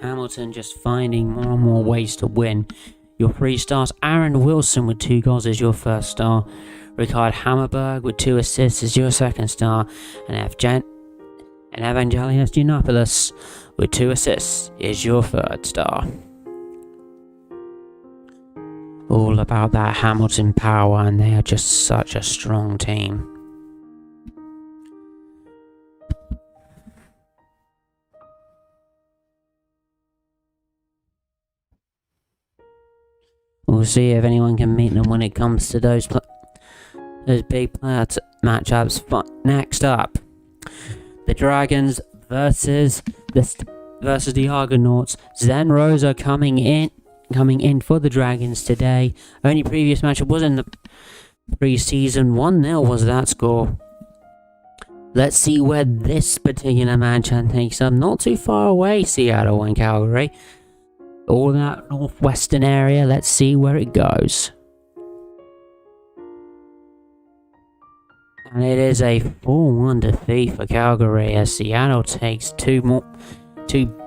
Speaker 1: Hamilton just finding more and more ways to win. Your 3 stars, Aaron Wilson with 2 goals is your 1st star. Ricard Hammerberg with 2 assists is your 2nd star. And Evangelios Giannopoulos with 2 assists is your 3rd star. All about that Hamilton power, and they are just such a strong team. We'll see if anyone can meet them when it comes to those big player matchups. Next up, the Dragons versus the Argonauts. Zen Rosa coming in for the Dragons today. Only previous matchup was in the pre-season. 1-0 was that score. Let's see where this particular matchup takes up. Not too far away, Seattle and Calgary. All that northwestern area. Let's see where it goes. And it is a 4-1 defeat for Calgary as Seattle takes two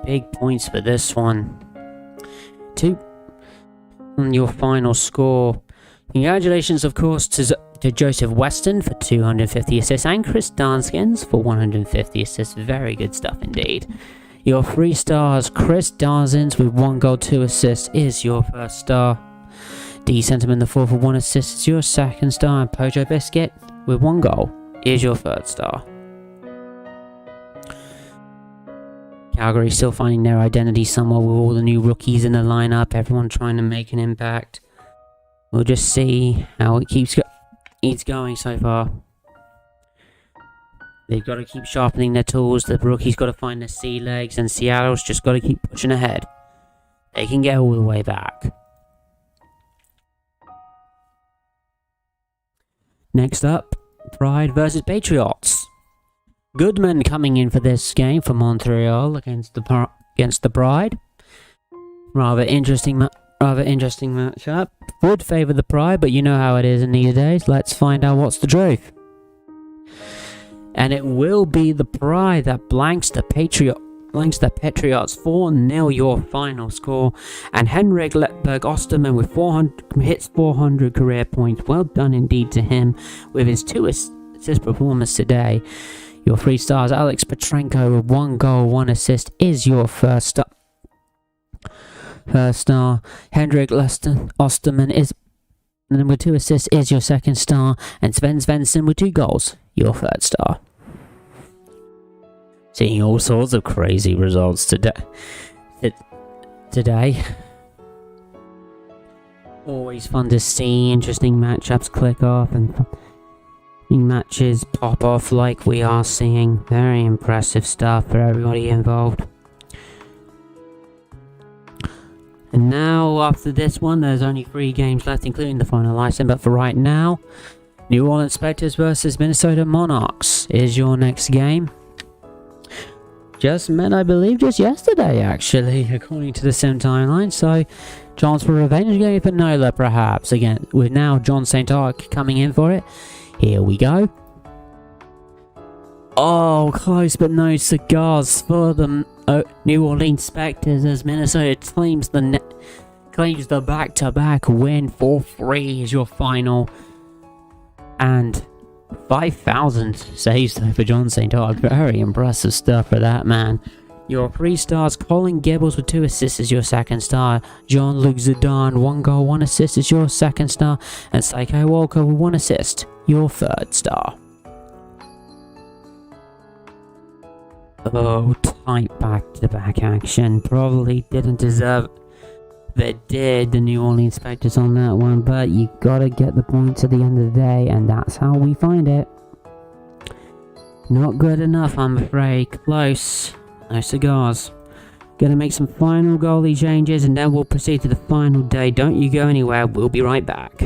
Speaker 1: big points for this one. 2 on your final score. Congratulations, of course, to Joseph Weston for 250 assists and Chris Danskins for 150 assists. Very good stuff indeed. Your 3 stars, Chris Darzins with 1 goal, 2 assists is your first star. D. Sentiment the 4th with 1 assist is your second star, and Pojo Biscuit with 1 goal is your third star. Calgary still finding their identity somewhere with all the new rookies in the lineup, everyone trying to make an impact. We'll just see how it keeps going so far. They've got to keep sharpening their tools, the rookies got to find their sea legs, and Seattle's just got to keep pushing ahead. They can get all the way back. Next up, Pride versus Patriots. Goodman coming in for this game for Montreal against the Pride. Rather interesting matchup. Would favour the Pride, but you know how it is in these days. Let's find out what's the truth. And it will be the Pride that blanks the Patriots 4-0 your final score. And Henrik Letberg Osterman with 400 career points. Well done indeed to him with his 2 assist performance today. Your 3 stars, Alex Petrenko with 1 goal, 1 assist is your first star. Henrik Osterman is with 2 assists is your second star, and Sven Svensson with 2 goals, your third star. Seeing all sorts of crazy results today. Always fun to see interesting matchups click off and matches pop off like we are seeing. Very impressive stuff for everybody involved. And now, after this one, there's only 3 games left, including the final license. But for right now, New Orleans Spectres versus Minnesota Monarchs is your next game. Just met, I believe, just yesterday, actually, according to the sim timeline. So, chance for revenge game for Nola, perhaps. Again, with now John St. Arc coming in for it. Here we go. Oh, close but no cigars for the New Orleans Spectres as Minnesota claims the back-to-back win. 4-3 is your final. And 5,000 saves for John St. Arc. Very impressive stuff for that man. Your 3 stars, Colin Gibbles with 2 assists is your second star. Jean-Luc Zidane, 1 goal, 1 assist is your second star. And Psycho Walker with 1 assist, your third star. Oh, tight back-to-back action. Probably didn't deserve it. They did, the New Orleans Spectres on that one, but you gotta get the points at the end of the day, and that's how we find it. Not good enough, I'm afraid. Close. No cigars. Gonna make some final goalie changes, and then we'll proceed to the final day. Don't you go anywhere, we'll be right back.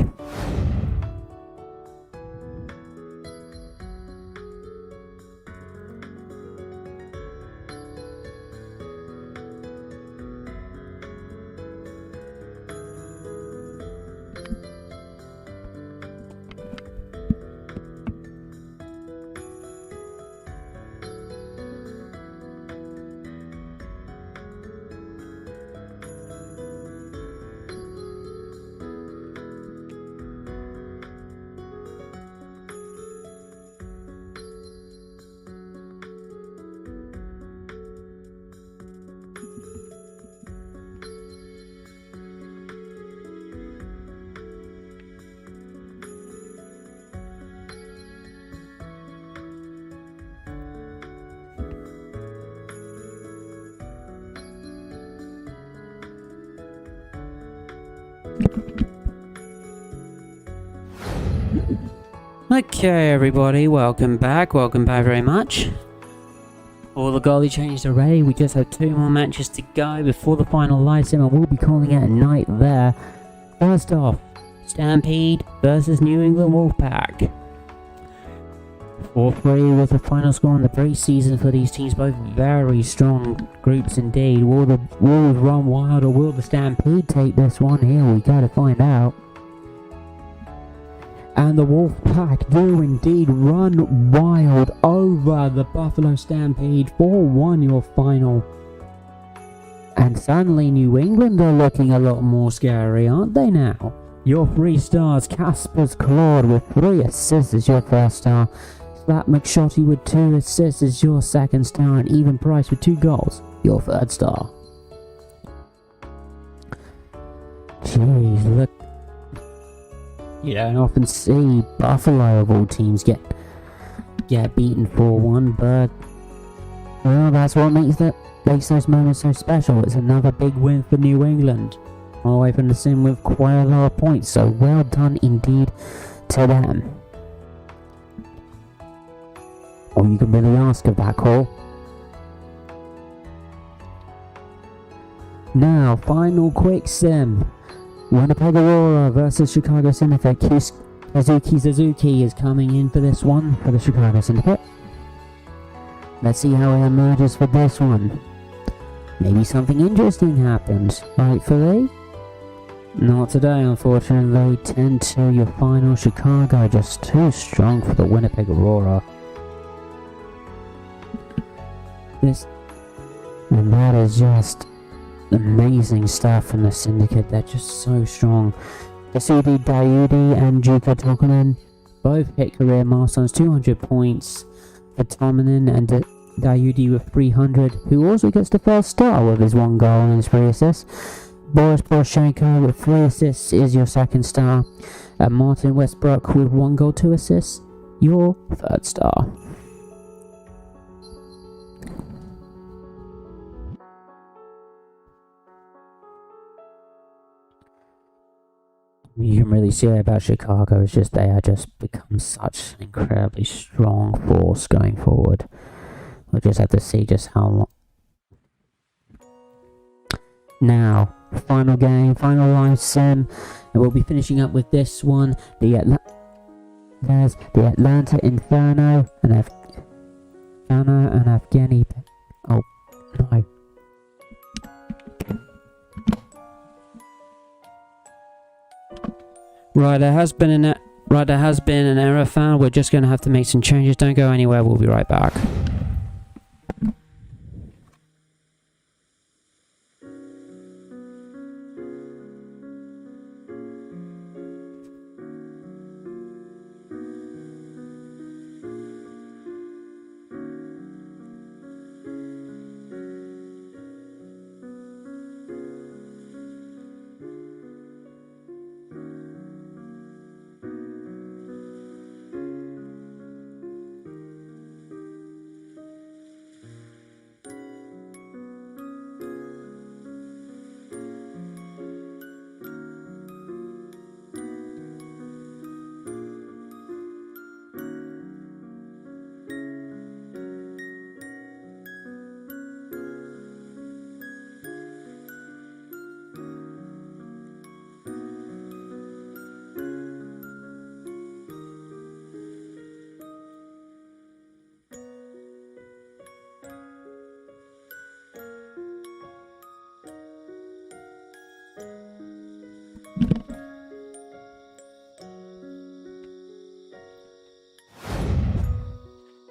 Speaker 1: Okay, everybody, welcome back very much. All the goalie changes are ready. We just have 2 more matches to go before the final lights in, and we'll be calling it a night there. First off, Stampede versus New England Wolfpack. 4-3 was the final score in the preseason for these teams, both very strong groups indeed. Will the Wolves run wild, or will the Stampede take this one? Here we gotta find out. And the Wolfpack do indeed run wild over the Buffalo Stampede. 4-1 your final. And suddenly New England are looking a lot more scary, aren't they now? Your 3 stars, Casper's Claude with 3 assists is your first star. Slap McShotty with 2 assists is your second star, and Even Price with 2 goals, your third star. Jeez, look. You don't often see Buffalo of all teams get beaten 4-1, but well, that's what makes those moments so special. It's another big win for New England, all the way from the sim with quite a lot of points. So well done indeed to them. All you can really ask of that call. Now, final quick sim. Winnipeg Aurora versus Chicago Syndicate. Kazuki Suzuki is coming in for this one for the Chicago Syndicate. Let's see how it emerges for this one. Maybe something interesting happens, rightfully? Not today, unfortunately. 10-2 your final. Chicago just too strong for the Winnipeg Aurora. And that is just amazing stuff from the Syndicate. They're just so strong. Kasudi Dayudi and Juka Tokonen both hit career milestones, 200 points for Tomanen and Dayudi with 300, who also gets the first star with his 1 goal and his 3 assists. Boris Poroshenko with 3 assists is your second star, and Martin Westbrook with 1 goal, 2 assists, your third star. You can really see it about Chicago, it's just they are just become such an incredibly strong force going forward. We'll just have to see just how long. Now, final game, final live sim, and we'll be finishing up with this one. There's the Atlanta Inferno and Afghani. Oh no. Right, there has been an error found. We're just going to have to make some changes. Don't go anywhere. We'll be right back.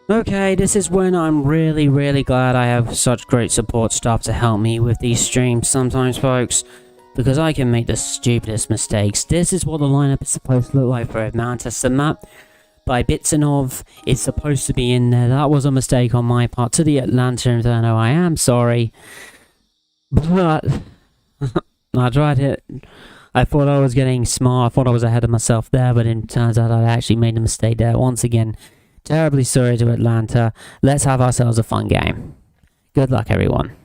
Speaker 1: Okay, this is when I'm really glad I have such great support staff to help me with these streams sometimes, folks, because I can make the stupidest mistakes. This is what the lineup is supposed to look like for Atlanta. The map by Bitsanov is supposed to be in there. That was a mistake on my part. To the Atlanta Inferno, I am sorry, but I tried it. I thought I was getting smart, I thought I was ahead of myself there, but it turns out I actually made a mistake there. Once again, terribly sorry to Atlanta. Let's have ourselves a fun game. Good luck, everyone.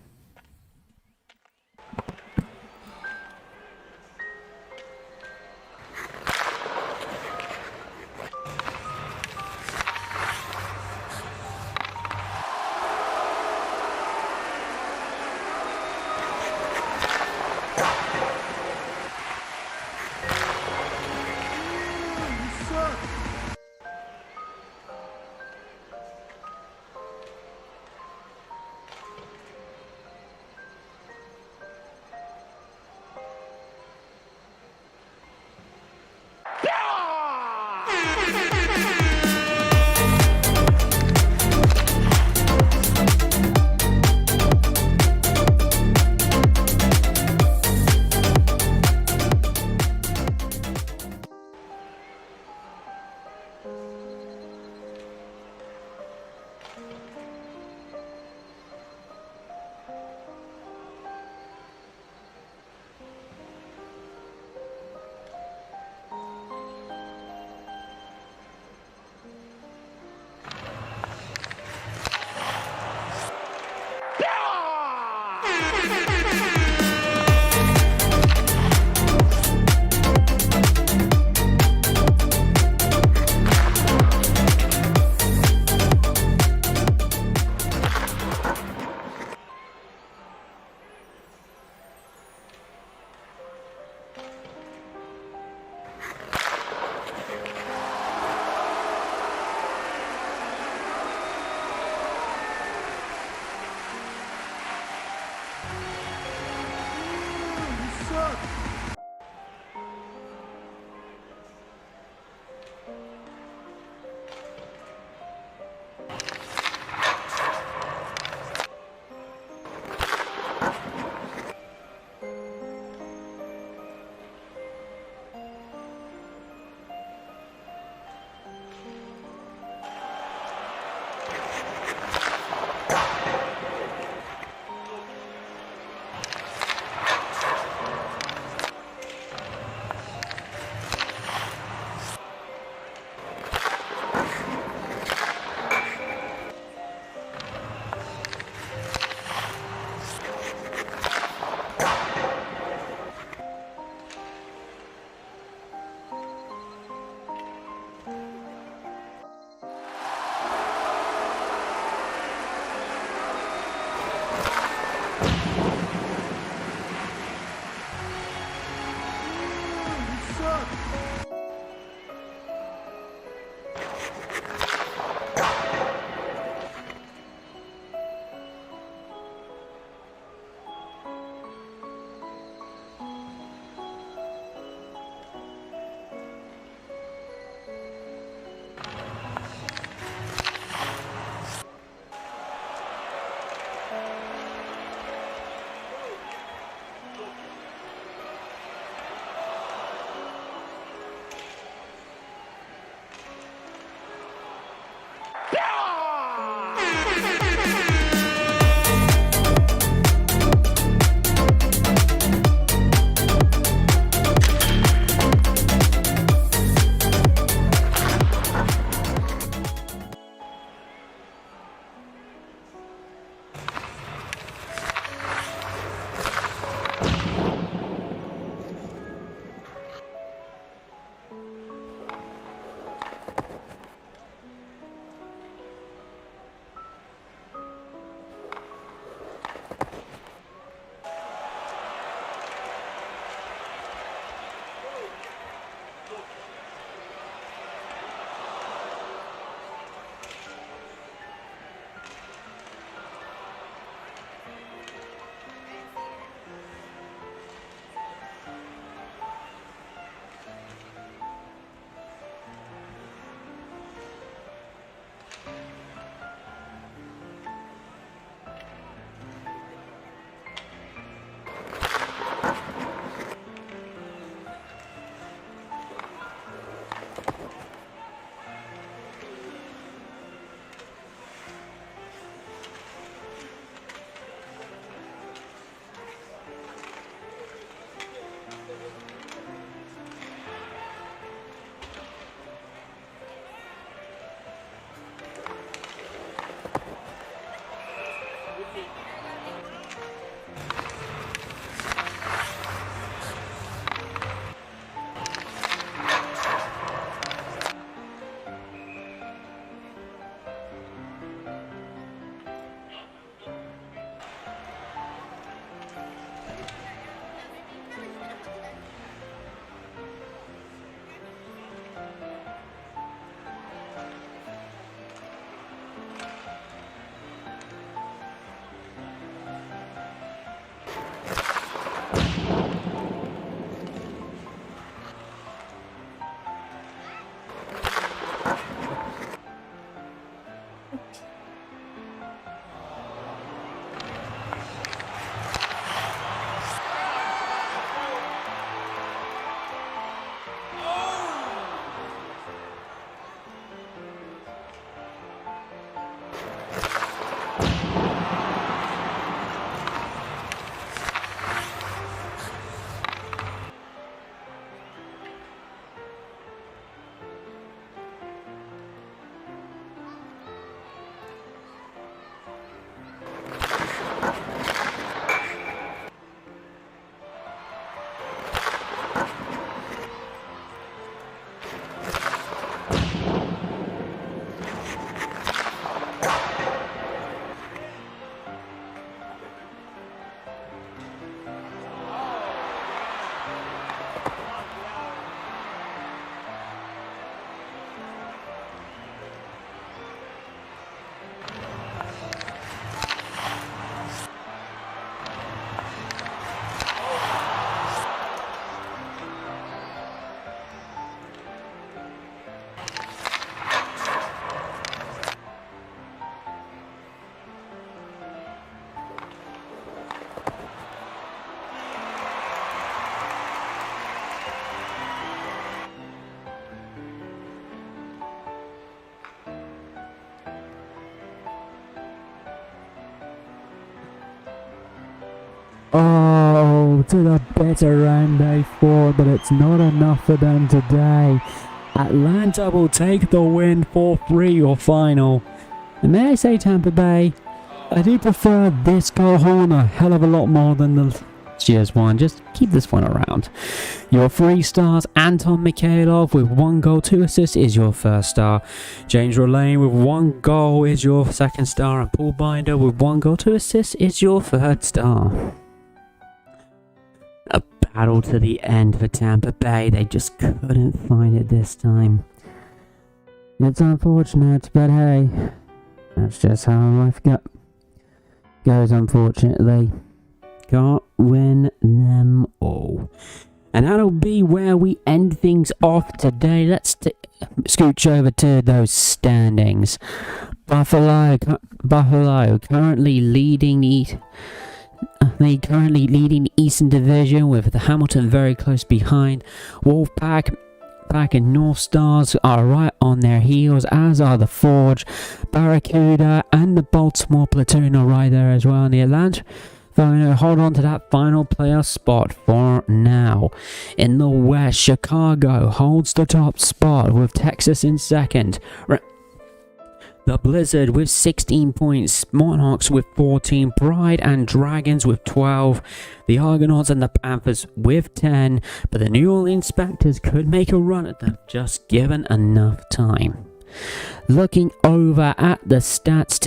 Speaker 1: Oh, to the bitter end they fought, but it's not enough for them today. Atlanta will take the win 4-3 your final. And may I say, Tampa Bay, I do prefer this goal horn a hell of a lot more than the Cheers one. Just keep this one around. Your 3 stars, Anton Mikhailov with 1 goal, 2 assists is your first star. James Rolane with 1 goal is your second star. And Paul Binder with 1 goal, 2 assists is your third star. A battle to the end for Tampa Bay. They just couldn't find it this time. It's unfortunate, but hey, that's just how life goes, unfortunately. Can't win them all. And that'll be where we end things off today. Let's scooch over to those standings. Buffalo currently leading the Eastern Division, with the Hamilton very close behind. Wolfpack and North Stars are right on their heels, as are the Forge, Barracuda and the Baltimore Platoon are right there as well. And the Atlanta hold on to that final playoff spot for now. In the West, Chicago holds the top spot with Texas in second. The Blizzard with 16 points, Monarchs with 14, Pride and Dragons with 12, the Argonauts and the Panthers with 10, but the New Orleans Spectres could make a run at them just given enough time. Looking over at the stats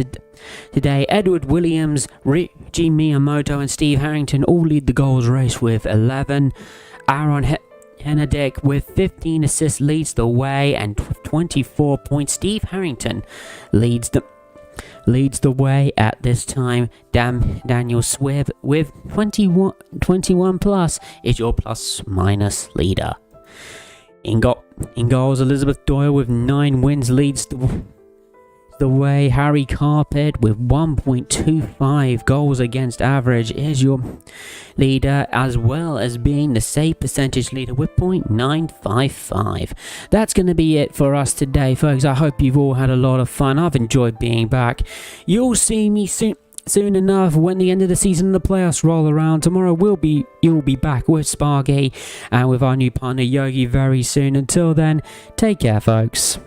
Speaker 1: today, Edward Williams, Richie Miyamoto and Steve Harrington all lead the goals race with 11. Aaron Henadick with 15 assists leads the way, and 24 points. Steve Harrington leads the way at this time. Daniel Swift with 21 plus is your plus minus leader. In goals, Elizabeth Doyle with 9 wins leads the way. Harry Carpet with 1.25 goals against average is your leader, as well as being the save percentage leader with 0.955. That's going to be it for us today, folks. I hope you've all had a lot of fun. I've enjoyed being back. You'll see me soon enough when the end of the season and the playoffs roll around. Tomorrow you'll be back with Sparky and with our new partner Yogi very soon. Until then, take care, folks.